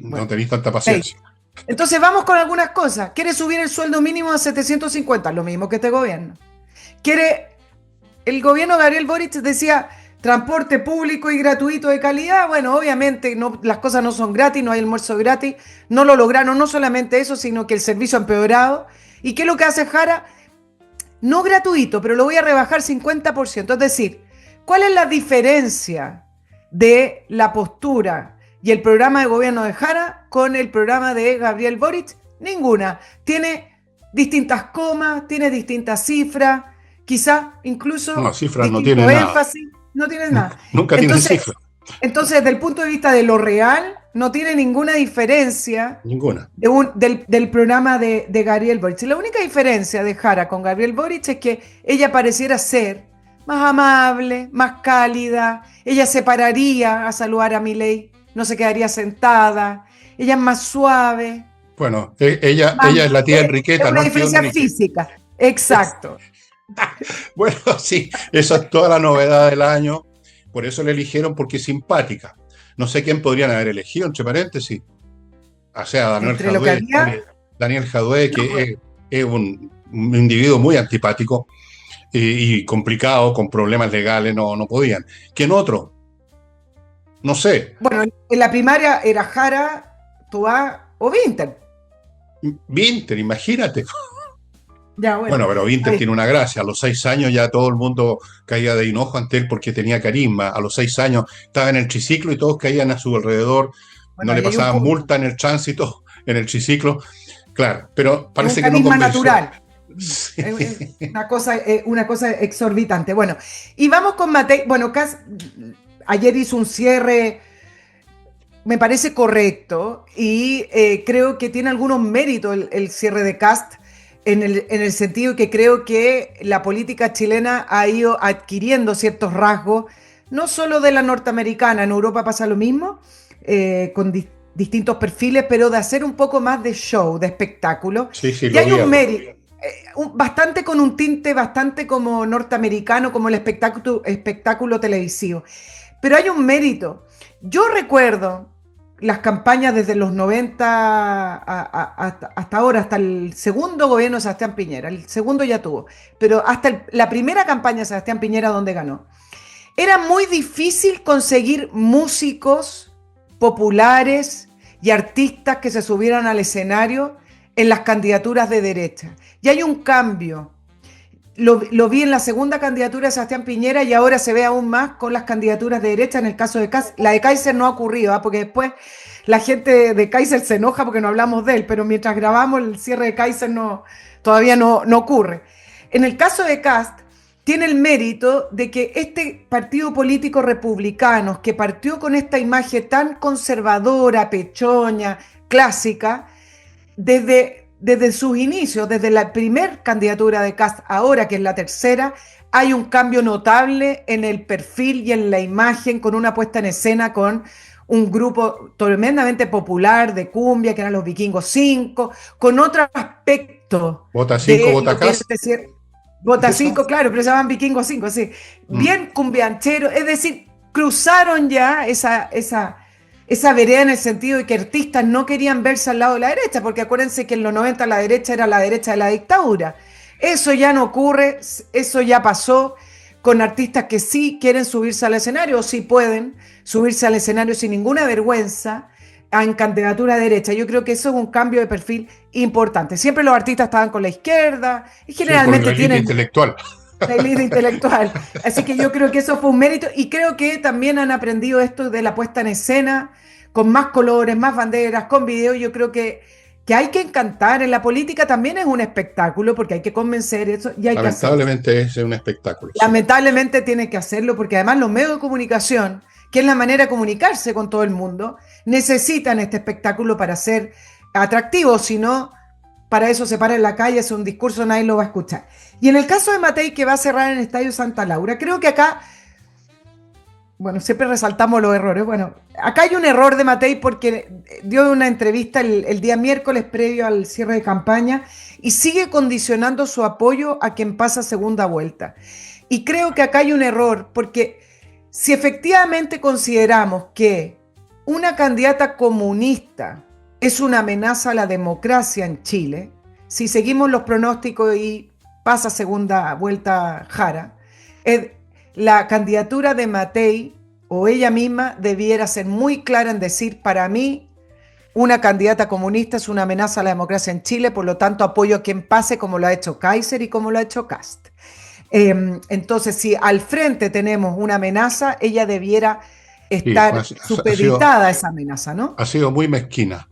[SPEAKER 1] No
[SPEAKER 2] bueno,
[SPEAKER 1] tenéis tanta
[SPEAKER 2] leí.
[SPEAKER 1] paciencia.
[SPEAKER 2] Entonces vamos con algunas cosas. Quiere subir el sueldo mínimo a 750, lo mismo que este gobierno. Quiere, el gobierno de Gabriel Boric decía transporte público y gratuito de calidad. Bueno, obviamente no, las cosas no son gratis, no hay almuerzo gratis. No lo lograron, no solamente eso, sino que el servicio ha empeorado. ¿Y qué es lo que hace Jara? No gratuito, pero lo voy a rebajar 50%. Es decir, ¿cuál es la diferencia de la postura y el programa de gobierno de Jara con el programa de Gabriel Boric? Ninguna. Tiene distintas comas, tiene distintas cifras, quizá
[SPEAKER 1] No,
[SPEAKER 2] incluso
[SPEAKER 1] cifras no tiene
[SPEAKER 2] distinto
[SPEAKER 1] nada.
[SPEAKER 2] énfasis, no tiene nada.
[SPEAKER 1] Nunca tiene
[SPEAKER 2] Entonces,
[SPEAKER 1] cifras.
[SPEAKER 2] desde el punto de vista de lo real, no tiene ninguna diferencia
[SPEAKER 1] Ninguna.
[SPEAKER 2] del programa de Gabriel Boric. La única diferencia de Jara con Gabriel Boric es que ella pareciera ser más amable, más cálida, ella se pararía a saludar a Milei, no se quedaría sentada, ella es más suave,
[SPEAKER 1] Bueno,
[SPEAKER 2] más,
[SPEAKER 1] ella es la tía
[SPEAKER 2] es
[SPEAKER 1] Enriqueta, no
[SPEAKER 2] una
[SPEAKER 1] el tío
[SPEAKER 2] diferencia
[SPEAKER 1] Enrique.
[SPEAKER 2] física, exacto.
[SPEAKER 1] Bueno, sí, esa es toda la novedad del año. Por eso la eligieron, porque es simpática. No sé quién podrían haber elegido, entre paréntesis. O sea,
[SPEAKER 2] Entre lo que había,
[SPEAKER 1] Daniel Jadue,
[SPEAKER 2] no,
[SPEAKER 1] que es un individuo muy antipático y complicado, con problemas legales, no podían. ¿Quién otro? No sé.
[SPEAKER 2] bueno, en la primaria era Jara, Toá o Winter.
[SPEAKER 1] Winter, imagínate.
[SPEAKER 2] Ya, bueno,
[SPEAKER 1] Bueno, pero Winter
[SPEAKER 2] ahí.
[SPEAKER 1] tiene una gracia. A los 6 años ya todo el mundo caía de hinojo ante él porque tenía carisma. A los 6 años estaba en el triciclo y todos caían a su alrededor.
[SPEAKER 2] Bueno,
[SPEAKER 1] No le
[SPEAKER 2] ahí hay un
[SPEAKER 1] pasaban
[SPEAKER 2] punto.
[SPEAKER 1] multa en el tránsito, en el triciclo. Claro, pero
[SPEAKER 2] Es un
[SPEAKER 1] parece que no
[SPEAKER 2] carisma
[SPEAKER 1] convenció.
[SPEAKER 2] natural. Es una cosa exorbitante. Bueno, y vamos con Matei. Bueno, ayer hizo un cierre, me parece correcto, y creo que tiene algunos méritos el cierre de Cast, en el sentido que creo que la política chilena ha ido adquiriendo ciertos rasgos, no solo de la norteamericana, en Europa pasa lo mismo, con distintos perfiles, pero de hacer un poco más de show, de espectáculo.
[SPEAKER 1] Sí, sí,
[SPEAKER 2] Y
[SPEAKER 1] lo
[SPEAKER 2] hay
[SPEAKER 1] vi
[SPEAKER 2] un
[SPEAKER 1] algo.
[SPEAKER 2] mérito, bastante con un tinte bastante como norteamericano, como el espectáculo televisivo. Pero hay un mérito. Yo recuerdo las campañas desde los 90 hasta ahora, hasta el segundo gobierno de Sebastián Piñera. El segundo ya tuvo, pero hasta la primera campaña de Sebastián Piñera donde ganó. Era muy difícil conseguir músicos populares y artistas que se subieran al escenario en las candidaturas de derecha. Y hay un cambio. Lo vi en la segunda candidatura de Sebastián Piñera y ahora se ve aún más con las candidaturas de derecha en el caso de Kaiser. La de Kaiser no ha ocurrido, ¿eh? Porque después la gente de Kaiser se enoja porque no hablamos de él, pero mientras grabamos el cierre de Kaiser todavía no ocurre. En el caso de Kast, tiene el mérito de que este partido político republicano, que partió con esta imagen tan conservadora, pechoña, clásica, desde sus inicios, desde la primer candidatura de Kast, ahora que es la tercera, hay un cambio notable en el perfil y en la imagen, con una puesta en escena con un grupo tremendamente popular de cumbia, que eran los Vikingos 5, con otro aspecto
[SPEAKER 1] Vota 5,
[SPEAKER 2] de
[SPEAKER 1] vota
[SPEAKER 2] lo que
[SPEAKER 1] Kast.
[SPEAKER 2] es decir,
[SPEAKER 1] ¿Es
[SPEAKER 2] Vota
[SPEAKER 1] eso?
[SPEAKER 2] 5, claro, pero se llaman Vikingos 5, sí.
[SPEAKER 1] Mm.
[SPEAKER 2] Bien cumbianchero, es decir, cruzaron ya esa vereda en el sentido de que artistas no querían verse al lado de la derecha, porque acuérdense que en los 90 la derecha era la derecha de la dictadura. Eso ya no ocurre, eso ya pasó con artistas que sí quieren subirse al escenario o sí pueden subirse al escenario sin ninguna vergüenza en candidatura derecha. Yo creo que eso es un cambio de perfil importante. Siempre los artistas estaban con la izquierda y
[SPEAKER 1] Sí, con la
[SPEAKER 2] generalmente
[SPEAKER 1] élite
[SPEAKER 2] tienen
[SPEAKER 1] intelectual.
[SPEAKER 2] la élite intelectual. Así que yo creo que eso fue un mérito y creo que también han aprendido esto de la puesta en escena con más colores, más banderas, con video. Yo creo que hay que encantar. En la política también es un espectáculo porque hay que convencer eso y hay que hacerlo.
[SPEAKER 1] Lamentablemente es un espectáculo, sí.
[SPEAKER 2] Lamentablemente tiene que hacerlo porque además los medios de comunicación, que es la manera de comunicarse con todo el mundo, necesitan este espectáculo para ser atractivos, si no, para eso se para en la calle, hace un discurso, nadie lo va a escuchar. Y en el caso de Matei, que va a cerrar en el Estadio Santa Laura, creo que acá, bueno, siempre resaltamos los errores. Bueno, acá hay un error de Matei porque dio una entrevista el día miércoles previo al cierre de campaña y sigue condicionando su apoyo a quien pasa segunda vuelta. Y creo que acá hay un error porque si efectivamente consideramos que una candidata comunista es una amenaza a la democracia en Chile, si seguimos los pronósticos y pasa segunda vuelta Jara, la candidatura de Matei o ella misma debiera ser muy clara en decir, para mí, una candidata comunista es una amenaza a la democracia en Chile, por lo tanto apoyo a quien pase como lo ha hecho Kaiser y como lo ha hecho Kast. Entonces, si al frente tenemos una amenaza, ella debiera
[SPEAKER 1] Sí,
[SPEAKER 2] estar supeditada a esa amenaza, ¿no?
[SPEAKER 1] ha sido muy mezquina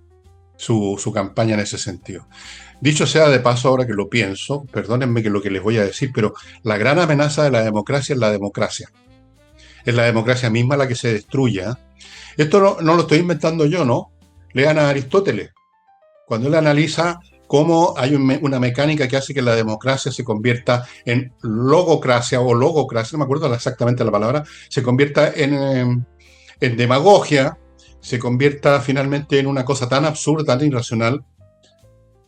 [SPEAKER 1] su campaña en ese sentido. Dicho sea de paso, ahora que lo pienso, perdónenme que lo que les voy a decir, pero la gran amenaza de la democracia es la democracia. Es la democracia misma la que se destruye. ¿Eh? Esto no lo estoy inventando yo, ¿no? Lean a Aristóteles. Cuando él analiza cómo hay una mecánica que hace que la democracia se convierta en logocracia o logocracia, no me acuerdo exactamente la palabra, se convierta en demagogia, se convierta finalmente en una cosa tan absurda, tan irracional,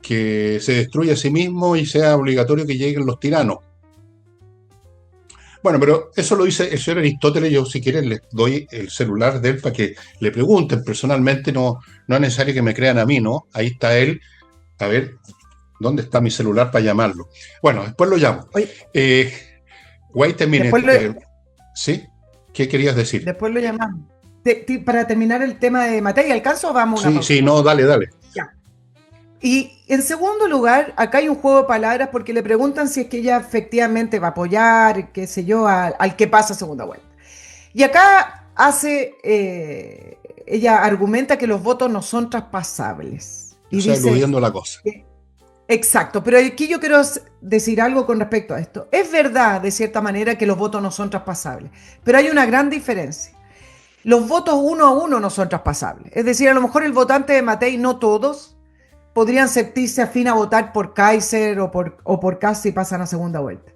[SPEAKER 1] que se destruye a sí mismo y sea obligatorio que lleguen los tiranos. Bueno, pero eso lo dice el señor Aristóteles. Yo, si quieren, les doy el celular de él para que le pregunten personalmente. No es necesario que me crean a mí, ¿no? Ahí está él. A ver, ¿dónde está mi celular para llamarlo? Bueno, después lo llamo.
[SPEAKER 2] Oye,
[SPEAKER 1] Wait a minute.
[SPEAKER 2] después lo,
[SPEAKER 1] ¿Sí? ¿Qué querías decir?
[SPEAKER 2] después lo llamamos. Para terminar el tema de Matei, ¿alcanzo o vamos a una
[SPEAKER 1] Sí,
[SPEAKER 2] pausa?
[SPEAKER 1] sí, no, dale.
[SPEAKER 2] Ya. Y en segundo lugar, acá hay un juego de palabras porque le preguntan si es que ella efectivamente va a apoyar, qué sé yo, al que pasa segunda vuelta. Y acá ella argumenta que los votos no son traspasables.
[SPEAKER 1] O
[SPEAKER 2] Y
[SPEAKER 1] sea,
[SPEAKER 2] dice,
[SPEAKER 1] eludiendo la cosa.
[SPEAKER 2] exacto, pero aquí yo quiero decir algo con respecto a esto. Es verdad, de cierta manera, que los votos no son traspasables, pero hay una gran diferencia. Los votos uno a uno no son traspasables. Es decir, a lo mejor el votante de Matei, no todos, podrían sentirse afín a votar por Kaiser o por Kast si pasan a segunda vuelta.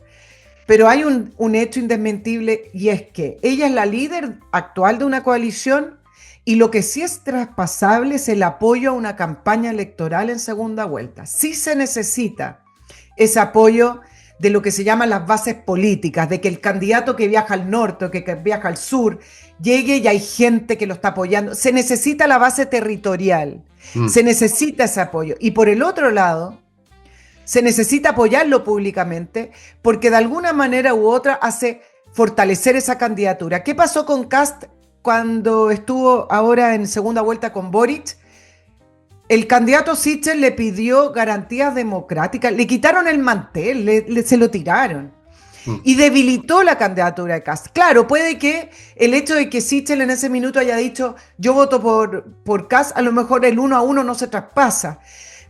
[SPEAKER 2] Pero hay un hecho indesmentible y es que ella es la líder actual de una coalición y lo que sí es traspasable es el apoyo a una campaña electoral en segunda vuelta. Sí se necesita ese apoyo de lo que se llaman las bases políticas, de que el candidato que viaja al norte o que viaja al sur llegue y hay gente que lo está apoyando. Se necesita la base territorial, se necesita ese apoyo. Y por el otro lado, se necesita apoyarlo públicamente porque de alguna manera u otra hace fortalecer esa candidatura. ¿Qué pasó con Kast cuando estuvo ahora en segunda vuelta con Boric? el candidato Sichel le pidió garantías democráticas, le quitaron el mantel, se lo tiraron
[SPEAKER 1] Mm.
[SPEAKER 2] y debilitó la candidatura de Kast. Claro, puede que el hecho de que Sichel en ese minuto haya dicho yo voto por Kast, a lo mejor el 1-1 no se traspasa,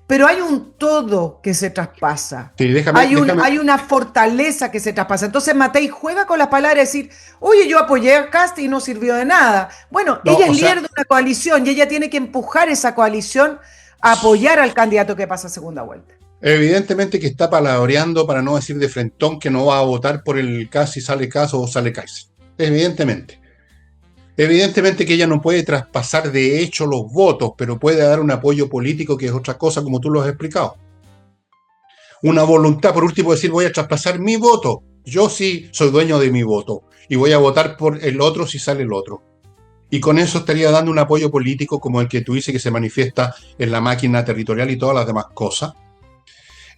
[SPEAKER 2] pero hay un todo que se traspasa.
[SPEAKER 1] Sí, déjame.
[SPEAKER 2] Hay una fortaleza que se traspasa. Entonces Matei juega con las palabras de decir, oye, yo apoyé a Kast y no sirvió de nada. Bueno,
[SPEAKER 1] No,
[SPEAKER 2] ella es
[SPEAKER 1] o
[SPEAKER 2] líder
[SPEAKER 1] sea,
[SPEAKER 2] de una coalición y ella tiene que empujar esa coalición a apoyar al candidato que pasa a segunda vuelta.
[SPEAKER 1] evidentemente que está palabreando, para no decir de frentón, que no va a votar por el CAS si sale CAS o sale CAS. Evidentemente. Evidentemente que ella no puede traspasar de hecho los votos, pero puede dar un apoyo político, que es otra cosa, como tú lo has explicado. Una voluntad, por último, decir voy a traspasar mi voto. Yo sí soy dueño de mi voto y voy a votar por el otro si sale el otro. Y con eso estaría dando un apoyo político como el que tú dices que se manifiesta en la máquina territorial y todas las demás cosas.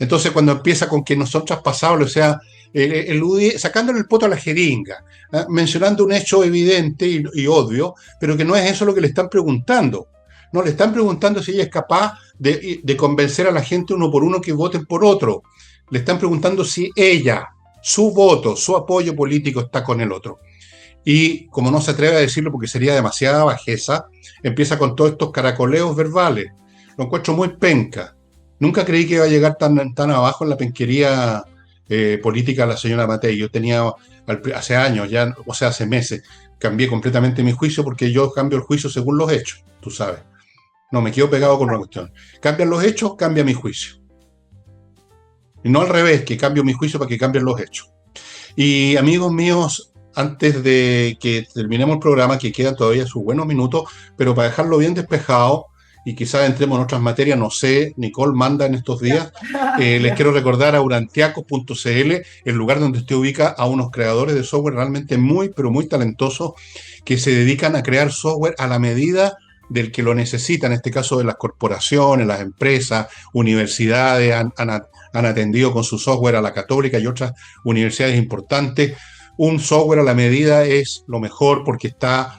[SPEAKER 1] Entonces, cuando empieza con que no son traspasables, o sea, sacándole el poto a la jeringa, mencionando un hecho evidente y obvio, pero que no es eso lo que le están preguntando. No le están preguntando si ella es capaz de convencer a la gente uno por uno que voten por otro. Le están preguntando si ella, su voto, su apoyo político está con el otro. Y como no se atreve a decirlo porque sería demasiada bajeza, empieza con todos estos caracoleos verbales. Lo encuentro muy penca. Nunca creí que iba a llegar tan abajo en la penquería política la señora Matei. Yo tenía hace años, ya, o sea, hace meses, cambié completamente mi juicio porque yo cambio el juicio según los hechos, tú sabes. No me quedo pegado con una cuestión. Cambian los hechos, cambia mi juicio. Y no al revés, que cambio mi juicio para que cambien los hechos. Y amigos míos, antes de que terminemos el programa, que quedan todavía sus buenos minutos, pero para dejarlo bien despejado y quizás entremos en otras materias, no sé, Nicole manda en estos días, les
[SPEAKER 2] Ya.
[SPEAKER 1] quiero recordar a urantiacos.cl, el lugar donde usted ubica a unos creadores de software realmente muy, pero muy talentosos, que se dedican a crear software a la medida del que lo necesita, en este caso de las corporaciones, las empresas, universidades, han atendido con su software a la Católica y otras universidades importantes. Un software a la medida es lo mejor porque está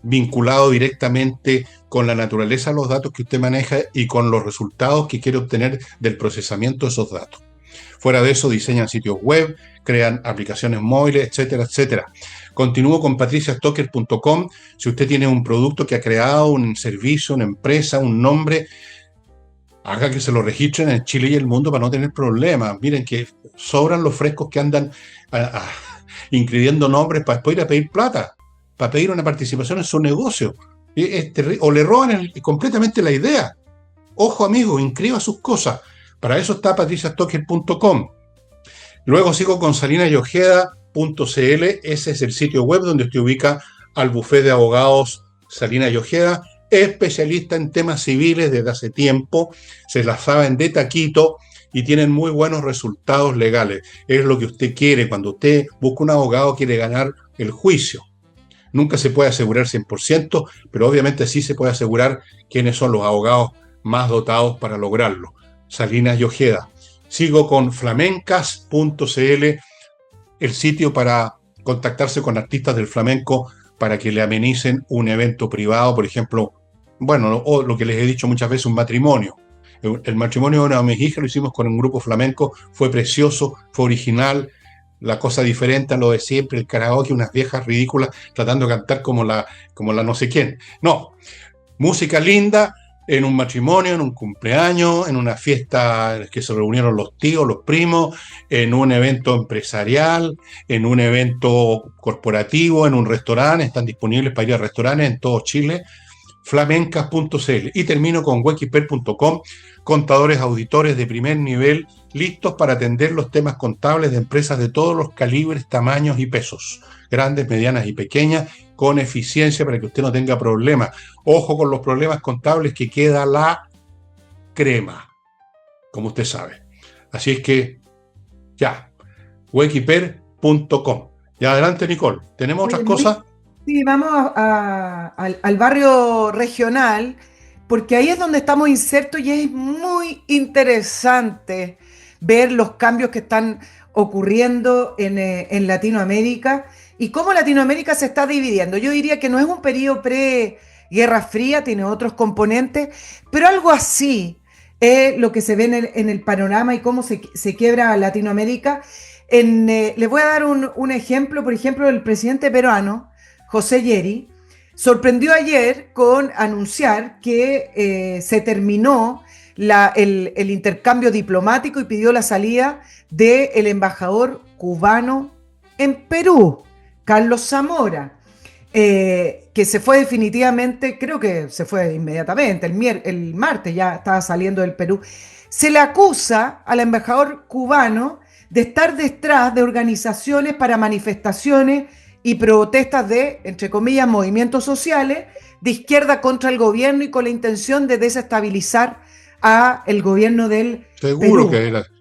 [SPEAKER 1] vinculado directamente con la naturaleza de los datos que usted maneja y con los resultados que quiere obtener del procesamiento de esos datos. Fuera de eso, diseñan sitios web, crean aplicaciones móviles, etcétera, etcétera. Continúo con patriciastocker.com. Si usted tiene un producto que ha creado, un servicio, una empresa, un nombre, haga que se lo registren en Chile y el mundo para no tener problemas. Miren que sobran los frescos que andan inscribiendo nombres para después ir a pedir plata, para pedir una participación en su negocio. O le roban completamente la idea. Ojo, amigo, inscriba sus cosas. Para eso está patriciastocker.com. Luego sigo con salinayojeda.cl. Ese es el sitio web donde usted ubica al bufete de abogados Salinas y Ojeda, especialista en temas civiles desde hace tiempo, se las saben de taquito y tienen muy buenos resultados legales. Es lo que usted quiere cuando usted busca un abogado, quiere ganar el juicio. Nunca se puede asegurar 100%, pero obviamente sí se puede asegurar quiénes son los abogados más dotados para lograrlo. Salinas y Ojeda. Sigo con flamencas.cl, el sitio para contactarse con artistas del flamenco para que le amenicen un evento privado, por ejemplo, bueno, o lo que les he dicho muchas veces, un matrimonio. El matrimonio de una de mis hijas lo hicimos con un grupo flamenco, fue precioso, fue original, la cosa diferente a lo de siempre, el karaoke, unas viejas ridículas tratando de cantar como la no sé quién. No, música linda en un matrimonio, en un cumpleaños, en una fiesta en la que se reunieron los tíos, los primos, en un evento empresarial, en un evento corporativo, en un restaurante. Están disponibles para ir a restaurantes en todo Chile. Flamencas.cl. Y termino con wekiper.com, contadores auditores de primer nivel listos para atender los temas contables de empresas de todos los calibres, tamaños y pesos, grandes, medianas y pequeñas, con eficiencia para que usted no tenga problemas. Ojo con los problemas contables, que queda la crema, como usted sabe. Así es que ya, wekiper.com. Ya, adelante, Nicole. ¿Tenemos otras
[SPEAKER 2] Oye,
[SPEAKER 1] cosas?
[SPEAKER 2] sí, vamos al barrio regional, porque ahí es donde estamos insertos y es muy interesante ver los cambios que están ocurriendo en Latinoamérica y cómo Latinoamérica se está dividiendo. Yo diría que no es un periodo Guerra Fría, tiene otros componentes, pero algo así es lo que se ve en el panorama y cómo se quiebra Latinoamérica. Les voy a dar un ejemplo, por ejemplo, el presidente peruano, José Yeri, sorprendió ayer con anunciar que se terminó el intercambio diplomático y pidió la salida del embajador cubano en Perú, Carlos Zamora, que se fue definitivamente, creo que se fue inmediatamente, el martes ya estaba saliendo del Perú. Se le acusa al embajador cubano de estar detrás de organizaciones para manifestaciones y protestas de, entre comillas, movimientos sociales de izquierda contra el gobierno y con la intención de desestabilizar a el gobierno del Perú.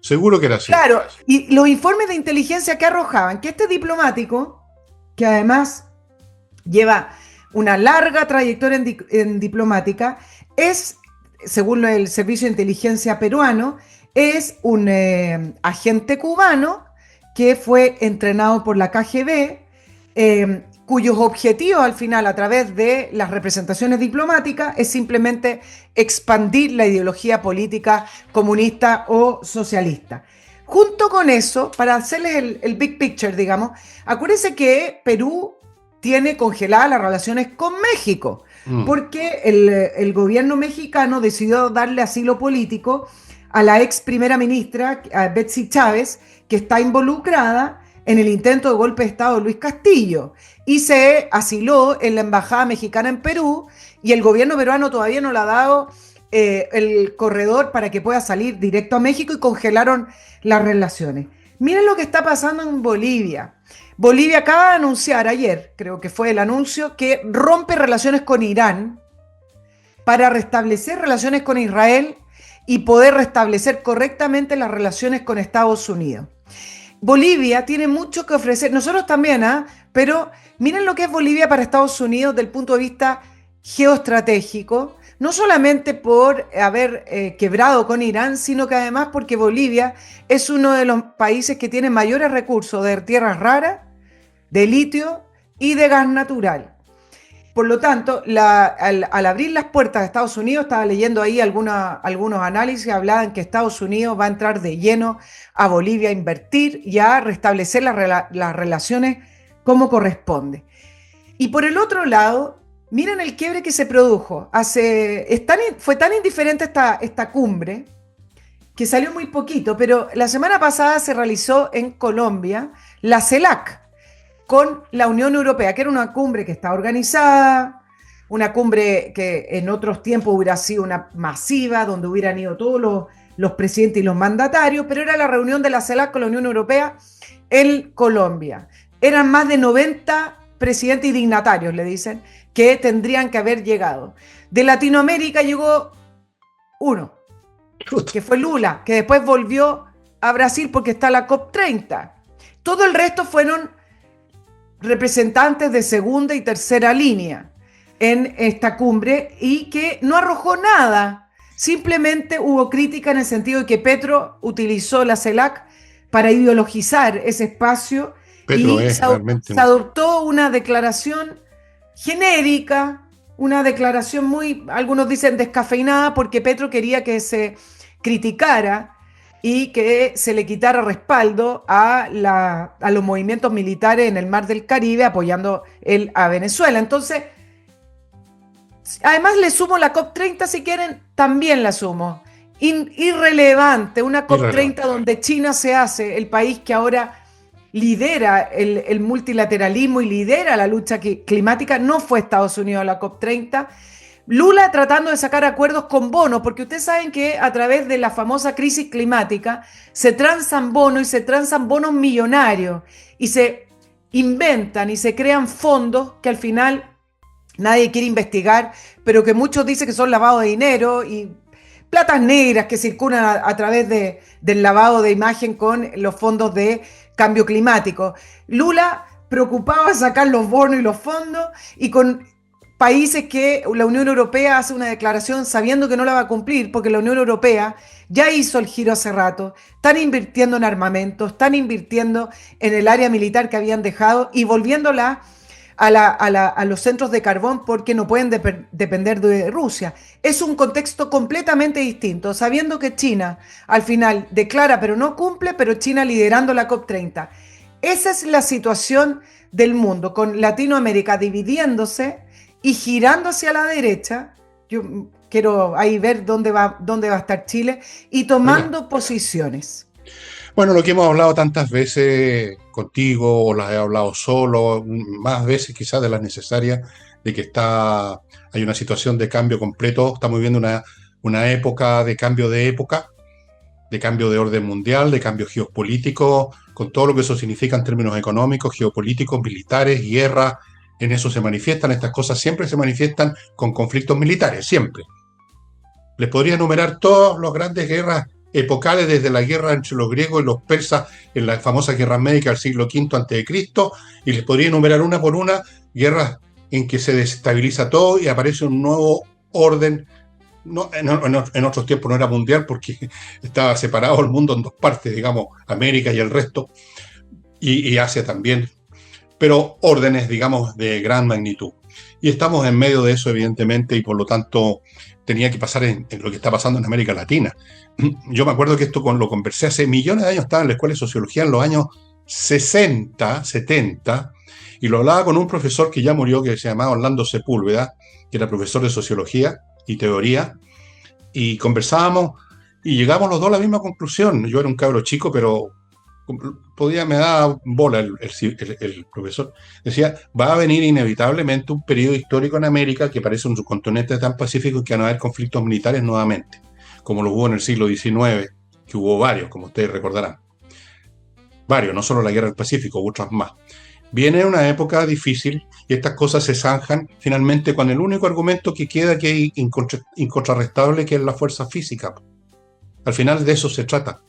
[SPEAKER 1] Seguro que era así.
[SPEAKER 2] Claro, y los informes de inteligencia que arrojaban que este diplomático, que además lleva una larga trayectoria en diplomática, es, según el Servicio de Inteligencia peruano, es un agente cubano que fue entrenado por la KGB, cuyos objetivos al final, a través de las representaciones diplomáticas, es simplemente expandir la ideología política comunista o socialista. Junto con eso, para hacerles el big picture, digamos, acuérdense que Perú tiene congeladas las relaciones con México, porque el gobierno mexicano decidió darle asilo político a la ex primera ministra, a Betsy Chávez, que está involucrada en el intento de golpe de Estado de Luis Castillo, y se asiló en la embajada mexicana en Perú, y el gobierno peruano todavía no le ha dado el corredor para que pueda salir directo a México, y congelaron las relaciones. Miren lo que está pasando en Bolivia. Bolivia acaba de anunciar ayer, creo que fue el anuncio, que rompe relaciones con Irán para restablecer relaciones con Israel y poder restablecer correctamente las relaciones con Estados Unidos. Bolivia tiene mucho que ofrecer, nosotros también, pero miren lo que es Bolivia para Estados Unidos desde el punto de vista geoestratégico, no solamente por haber quebrado con Irán, sino que además porque Bolivia es uno de los países que tiene mayores recursos de tierras raras, de litio y de gas natural. Por lo tanto, al abrir las puertas de Estados Unidos, estaba leyendo ahí algunos análisis, hablaban que Estados Unidos va a entrar de lleno a Bolivia a invertir y a restablecer las relaciones como corresponde. Y por el otro lado, miren el quiebre que se produjo. Fue tan indiferente esta cumbre que salió muy poquito, pero la semana pasada se realizó en Colombia la CELAC, con la Unión Europea, que era una cumbre que estaba organizada, una cumbre que en otros tiempos hubiera sido una masiva, donde hubieran ido todos los presidentes y los mandatarios, pero era la reunión de la CELAC con la Unión Europea en Colombia. Eran más de 90 presidentes y dignatarios, le dicen, que tendrían que haber llegado. De Latinoamérica llegó uno, que fue Lula, que después volvió a Brasil porque está la COP30. Todo el resto fueron representantes de segunda y tercera línea en esta cumbre y que no arrojó nada. Simplemente hubo crítica en el sentido de que Petro utilizó la CELAC para ideologizar ese espacio
[SPEAKER 1] Petro
[SPEAKER 2] y se adoptó una declaración genérica, una declaración muy, algunos dicen descafeinada, porque Petro quería que se criticara y que se le quitara respaldo a los movimientos militares en el Mar del Caribe, apoyando a Venezuela. Entonces, además le sumo la COP30, si quieren, también la sumo. Irrelevante, una COP30 donde China se hace el país que ahora lidera el multilateralismo y lidera la lucha climática, no fue Estados Unidos a la COP30. Lula tratando de sacar acuerdos con bonos, porque ustedes saben que a través de la famosa crisis climática se transan bonos y se transan bonos millonarios y se inventan y se crean fondos que al final nadie quiere investigar, pero que muchos dicen que son lavado de dinero y platas negras que circulan a través del lavado de imagen con los fondos de cambio climático. Lula preocupado de sacar los bonos y los fondos, y con países que la Unión Europea hace una declaración sabiendo que no la va a cumplir, porque la Unión Europea ya hizo el giro hace rato, están invirtiendo en armamentos, están invirtiendo en el área militar que habían dejado y volviéndola a los centros de carbón porque no pueden depender de Rusia. Es un contexto completamente distinto, sabiendo que China al final declara pero no cumple, pero China liderando la COP30. Esa es la situación del mundo, con Latinoamérica dividiéndose y girando hacia la derecha. Yo quiero ahí ver dónde va a estar Chile y
[SPEAKER 1] Oiga,
[SPEAKER 2] tomando posiciones.
[SPEAKER 1] bueno, lo que hemos hablado tantas veces contigo, o las he hablado solo, más veces quizás de las necesarias, de que hay una situación de cambio completo, estamos viviendo una época de cambio de época, de cambio de orden mundial, de cambio geopolítico, con todo lo que eso significa en términos económicos, geopolíticos, militares, guerra, en eso se manifiestan, estas cosas siempre se manifiestan con conflictos militares, siempre. Les podría enumerar todas las grandes guerras epocales, desde la guerra entre los griegos y los persas en la famosa guerra médica del siglo V a.C., y les podría enumerar una por una guerras en que se desestabiliza todo y aparece un nuevo orden. No, en otros tiempos no era mundial porque estaba separado el mundo en dos partes, digamos, América y el resto, y Asia también, pero órdenes, digamos, de gran magnitud. Y estamos en medio de eso, evidentemente, y por lo tanto tenía que pasar en lo que está pasando en América Latina. Yo me acuerdo que esto lo conversé hace millones de años, estaba en la Escuela de Sociología en los años 60, 70, y lo hablaba con un profesor que ya murió, que se llamaba Orlando Sepúlveda, que era profesor de Sociología y Teoría, y conversábamos y llegamos los dos a la misma conclusión. Yo era un cabro chico, pero me daba bola el profesor. Decía, va a venir inevitablemente un periodo histórico en América que parece un subcontinente tan pacífico que van a haber conflictos militares nuevamente, como los hubo en el siglo XIX, que hubo varios, como ustedes recordarán. Varios, no solo la Guerra del Pacífico, otras más. Viene una época difícil y estas cosas se zanjan finalmente con el único argumento que queda, que es incontrarrestable, que es la fuerza física. Al final de eso se trata.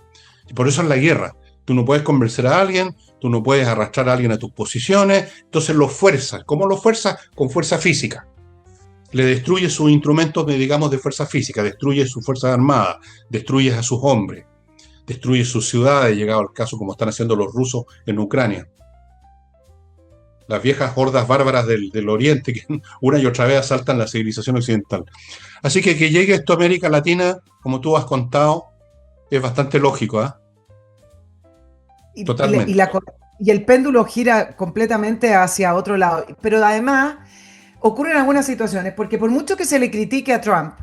[SPEAKER 1] Y por eso es la guerra. Tú no puedes convencer a alguien, tú no puedes arrastrar a alguien a tus posiciones, entonces lo fuerzas. ¿Cómo lo fuerzas? Con fuerza física. Le destruyes sus instrumentos, digamos, de fuerza física, destruyes sus fuerzas armadas, destruyes a sus hombres, destruyes sus ciudades, llegado al caso como están haciendo los rusos en Ucrania. Las viejas hordas bárbaras del Oriente que una y otra vez asaltan la civilización occidental. Así que llegue esto a América Latina, como tú has contado, es bastante lógico, ¿eh?
[SPEAKER 2] Y, y la- y
[SPEAKER 1] Totalmente.
[SPEAKER 2] la co- y el péndulo gira completamente hacia otro lado. Pero además ocurren algunas situaciones, porque por mucho que se le critique a Trump,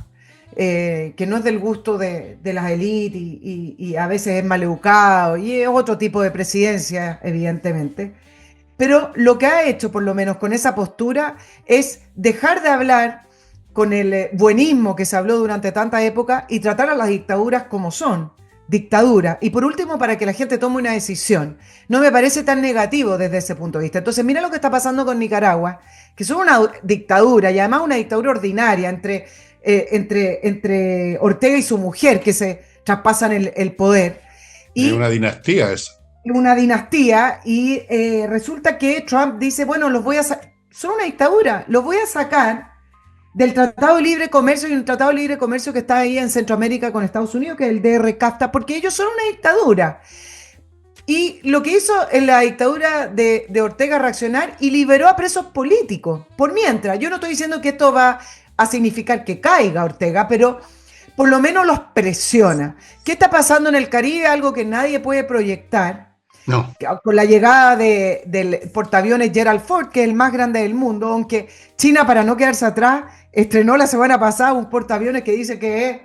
[SPEAKER 2] que no es del gusto de las élites y a veces es maleducado y es otro tipo de presidencia, evidentemente, pero lo que ha hecho, por lo menos con esa postura, es dejar de hablar con el buenismo que se habló durante tanta época y tratar a las dictaduras como son, dictadura. Y por último, para que la gente tome una decisión. No me parece tan negativo desde ese punto de vista. Entonces, mira lo que está pasando con Nicaragua, que son una dictadura y además una dictadura ordinaria entre Ortega y su mujer, que se traspasan el poder.
[SPEAKER 1] Es una
[SPEAKER 2] Y
[SPEAKER 1] dinastía esa.
[SPEAKER 2] una dinastía y resulta que Trump dice, bueno, son una dictadura, los voy a sacar del Tratado de Libre Comercio y un Tratado de Libre Comercio que está ahí en Centroamérica con Estados Unidos, que es el DR-CAFTA, porque ellos son una dictadura. Y lo que hizo en la dictadura de Ortega reaccionar y liberó a presos políticos. Por mientras, yo no estoy diciendo que esto va a significar que caiga Ortega, pero por lo menos los presiona. ¿Qué está pasando en el Caribe? Algo que nadie puede proyectar
[SPEAKER 1] No,
[SPEAKER 2] con la llegada del portaaviones Gerald Ford, que es el más grande del mundo, aunque China, para no quedarse atrás, estrenó la semana pasada un portaaviones que dice que es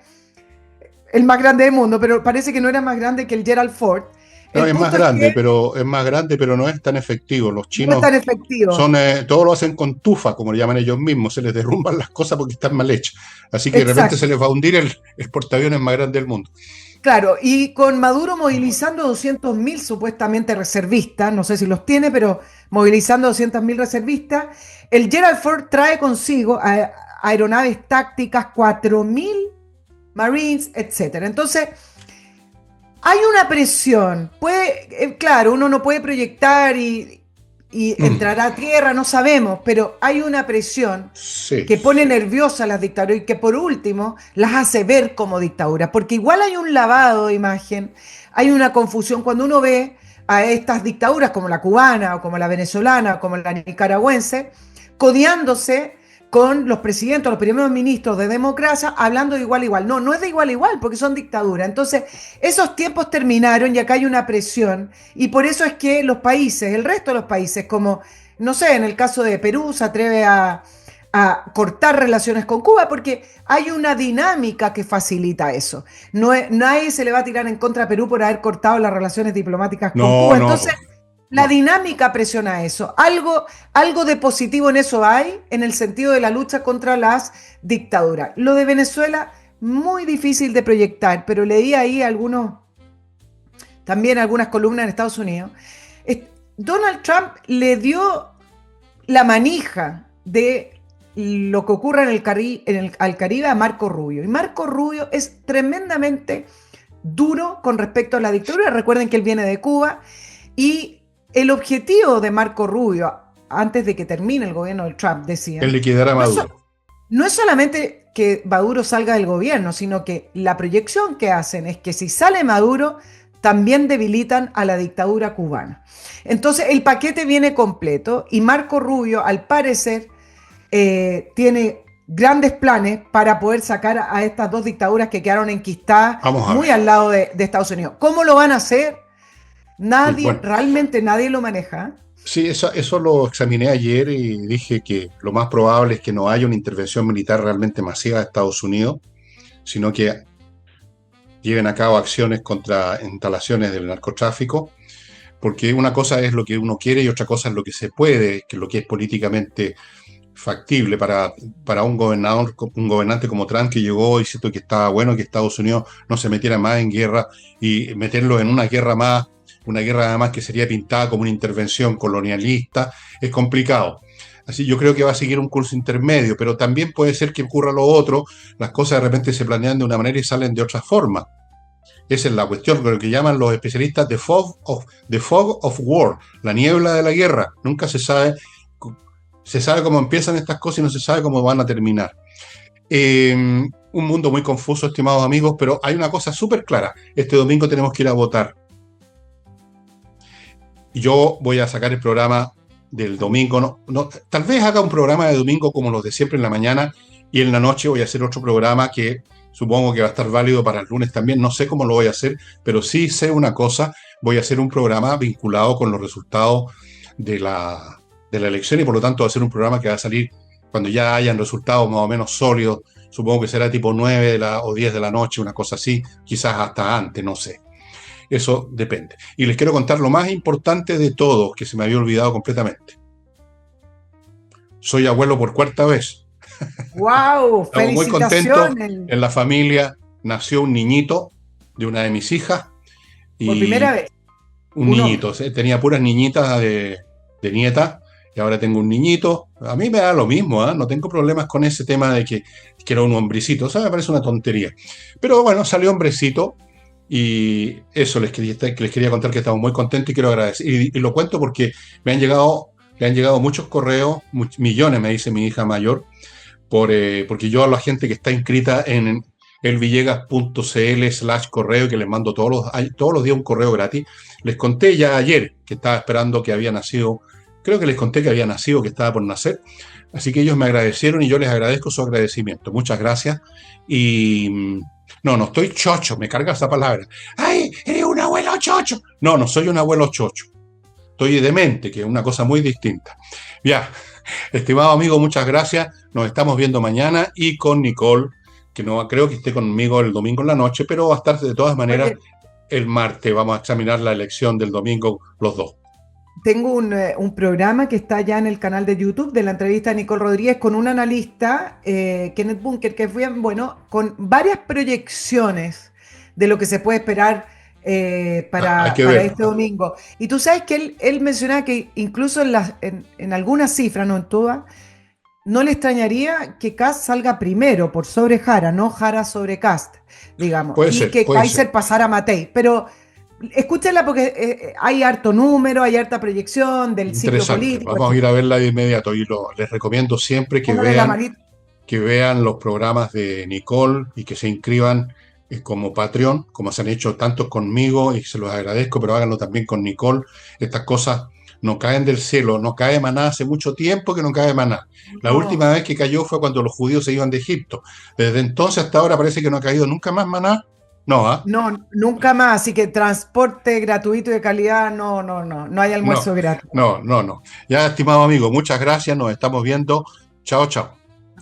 [SPEAKER 2] el más grande del mundo, pero parece que no era más grande que el Gerald Ford.
[SPEAKER 1] no,
[SPEAKER 2] El punto es que
[SPEAKER 1] es más grande, pero no es tan efectivo. Los
[SPEAKER 2] no es
[SPEAKER 1] chinos
[SPEAKER 2] tan efectivo.
[SPEAKER 1] todo lo hacen con tufa, como le llaman ellos mismos, se les derrumban las cosas porque están mal hechas. Así que de repente se
[SPEAKER 2] Exacto.
[SPEAKER 1] les va a hundir el portaaviones más grande del mundo.
[SPEAKER 2] Claro, y con Maduro movilizando 200.000 supuestamente reservistas, no sé si los tiene, pero movilizando 200.000 reservistas, el Gerald Ford trae consigo aeronaves tácticas, 4.000 Marines, etcétera. Entonces, hay una presión. Claro, uno no puede proyectar y entrar a tierra, no sabemos, pero hay una presión
[SPEAKER 1] Sí.
[SPEAKER 2] que pone nerviosas a las dictaduras y que por último las hace ver como dictaduras, porque igual hay un lavado de imagen, hay una confusión cuando uno ve a estas dictaduras como la cubana o como la venezolana o como la nicaragüense, codeándose con los presidentes, los primeros ministros de democracia, hablando de igual a igual. No, no es de igual a igual, porque son dictaduras. Entonces, esos tiempos terminaron y acá hay una presión, y por eso es que los países, el resto de los países, como, no sé, en el caso de Perú, se atreve a cortar relaciones con Cuba, porque hay una dinámica que facilita eso. No es, nadie se le va a tirar en contra a Perú por haber cortado las relaciones diplomáticas con
[SPEAKER 1] No,
[SPEAKER 2] Cuba.
[SPEAKER 1] no,
[SPEAKER 2] Entonces,
[SPEAKER 1] po,
[SPEAKER 2] la
[SPEAKER 1] no.
[SPEAKER 2] dinámica presiona eso. Algo de positivo en eso hay, en el sentido de la lucha contra las dictaduras. Lo de Venezuela, muy difícil de proyectar, pero leí ahí también algunas columnas en Estados Unidos. Donald Trump le dio la manija de lo que ocurre al Caribe a Marco Rubio. Y Marco Rubio es tremendamente duro con respecto a la dictadura. Recuerden que él viene de Cuba y el objetivo de Marco Rubio, antes de que termine el gobierno de Trump,
[SPEAKER 1] Es
[SPEAKER 2] decían,
[SPEAKER 1] liquidar a
[SPEAKER 2] no es,
[SPEAKER 1] Maduro.
[SPEAKER 2] no es solamente que Maduro salga del gobierno, sino que la proyección que hacen es que si sale Maduro, también debilitan a la dictadura cubana. Entonces el paquete viene completo y Marco Rubio, al parecer, tiene grandes planes para poder sacar a estas dos dictaduras que quedaron enquistadas
[SPEAKER 1] Vamos a
[SPEAKER 2] muy
[SPEAKER 1] ver.
[SPEAKER 2] al lado de Estados Unidos. ¿Cómo lo van a hacer? Nadie,
[SPEAKER 1] Bueno,
[SPEAKER 2] realmente nadie lo maneja.
[SPEAKER 1] sí, eso lo examiné ayer y dije que lo más probable es que no haya una intervención militar realmente masiva de Estados Unidos, sino que lleven a cabo acciones contra instalaciones del narcotráfico, porque una cosa es lo que uno quiere y otra cosa es lo que se puede, que es lo que es políticamente factible para un gobernante como Trump que llegó diciendo que estaba bueno que Estados Unidos no se metiera más en guerra y meterlo en una guerra además que sería pintada como una intervención colonialista, es complicado. Así yo creo que va a seguir un curso intermedio, pero también puede ser que ocurra lo otro, las cosas de repente se planean de una manera y salen de otra forma. Esa es la cuestión, lo que llaman los especialistas the fog of war, la niebla de la guerra. Nunca se sabe cómo empiezan estas cosas y no se sabe cómo van a terminar. Un mundo muy confuso, estimados amigos, pero hay una cosa súper clara. Este domingo tenemos que ir a votar. Yo voy a sacar el programa del domingo. Tal vez haga un programa de domingo como los de siempre en la mañana y en la noche voy a hacer otro programa que supongo que va a estar válido para el lunes también. No sé cómo lo voy a hacer, pero sí sé una cosa. Voy a hacer un programa vinculado con los resultados de la elección y por lo tanto va a ser un programa que va a salir cuando ya hayan resultados más o menos sólidos. Supongo que será tipo 9 o 10 de la noche, una cosa así, quizás hasta antes, no sé. Eso depende. Y les quiero contar lo más importante de todo, que se me había olvidado completamente. Soy abuelo por cuarta vez.
[SPEAKER 2] ¡Wow!
[SPEAKER 1] Estamos muy contentos.
[SPEAKER 2] ¡Felicitaciones!
[SPEAKER 1] En la familia nació un niñito de una de mis hijas
[SPEAKER 2] Por primera
[SPEAKER 1] y
[SPEAKER 2] vez,
[SPEAKER 1] un
[SPEAKER 2] un hombre.
[SPEAKER 1] niñito. Tenía puras niñitas de nieta y ahora tengo un niñito. A mí me da lo mismo, ¿eh? No tengo problemas con ese tema de que era un hombrecito. O sea, me parece una tontería. Pero bueno, salió hombrecito y eso les quería contar que estamos muy contentos y quiero agradecer. Y lo cuento porque le han llegado muchos correos, millones, me dice mi hija mayor, porque yo a la gente que está inscrita en elvillegas.cl/correo, que les mando todos los días un correo gratis, les conté ya ayer que estaba esperando que había nacido, creo que les conté que había nacido, que estaba por nacer, así que ellos me agradecieron y yo les agradezco su agradecimiento. Muchas gracias. Y no estoy chocho, me carga esa palabra. ¡Ay, eres un abuelo chocho! No soy un abuelo chocho. Estoy demente, que es una cosa muy distinta. Ya, estimado amigo, muchas gracias. Nos estamos viendo mañana y con Nicole, que no creo que esté conmigo el domingo en la noche, pero va a estar de todas maneras
[SPEAKER 2] Oye,
[SPEAKER 1] el martes. Vamos a examinar la elección del domingo los dos.
[SPEAKER 2] tengo un programa que está ya en el canal de YouTube de la entrevista de Nicole Rodríguez con un analista, Kenneth Bunker, que fue, bueno, con varias proyecciones de lo que se puede esperar
[SPEAKER 1] Hay que
[SPEAKER 2] para
[SPEAKER 1] ver.
[SPEAKER 2] este domingo. Y tú sabes que él mencionaba que incluso en algunas cifras, no en todas, no le extrañaría que Kast salga primero por sobre Jara, no Jara sobre Kast, digamos,
[SPEAKER 1] Puede
[SPEAKER 2] y
[SPEAKER 1] ser,
[SPEAKER 2] que
[SPEAKER 1] puede ser.
[SPEAKER 2] Kaiser pasara a Matei. Pero escúchenla porque hay harto número, hay harta proyección del ciclo
[SPEAKER 1] Interesante.
[SPEAKER 2] político,
[SPEAKER 1] Vamos a ir a
[SPEAKER 2] etcétera.
[SPEAKER 1] verla de inmediato y les recomiendo siempre
[SPEAKER 2] Póngale la manita.
[SPEAKER 1] que vean los programas de Nicole y que se inscriban como Patreon, como se han hecho tantos conmigo y se los agradezco, pero háganlo también con Nicole. Estas cosas no caen del cielo, no cae maná, hace mucho tiempo que no cae maná. La
[SPEAKER 2] No,
[SPEAKER 1] última vez que cayó fue cuando los judíos se iban de Egipto. Desde entonces hasta ahora parece que no ha caído nunca más maná. No, ¿ah?
[SPEAKER 2] no, nunca más. Así que transporte gratuito y de calidad, no, no, no, no hay
[SPEAKER 1] No,
[SPEAKER 2] almuerzo gratis.
[SPEAKER 1] no, no, no. Ya, estimado amigo, muchas gracias, nos estamos viendo. Chao, chao.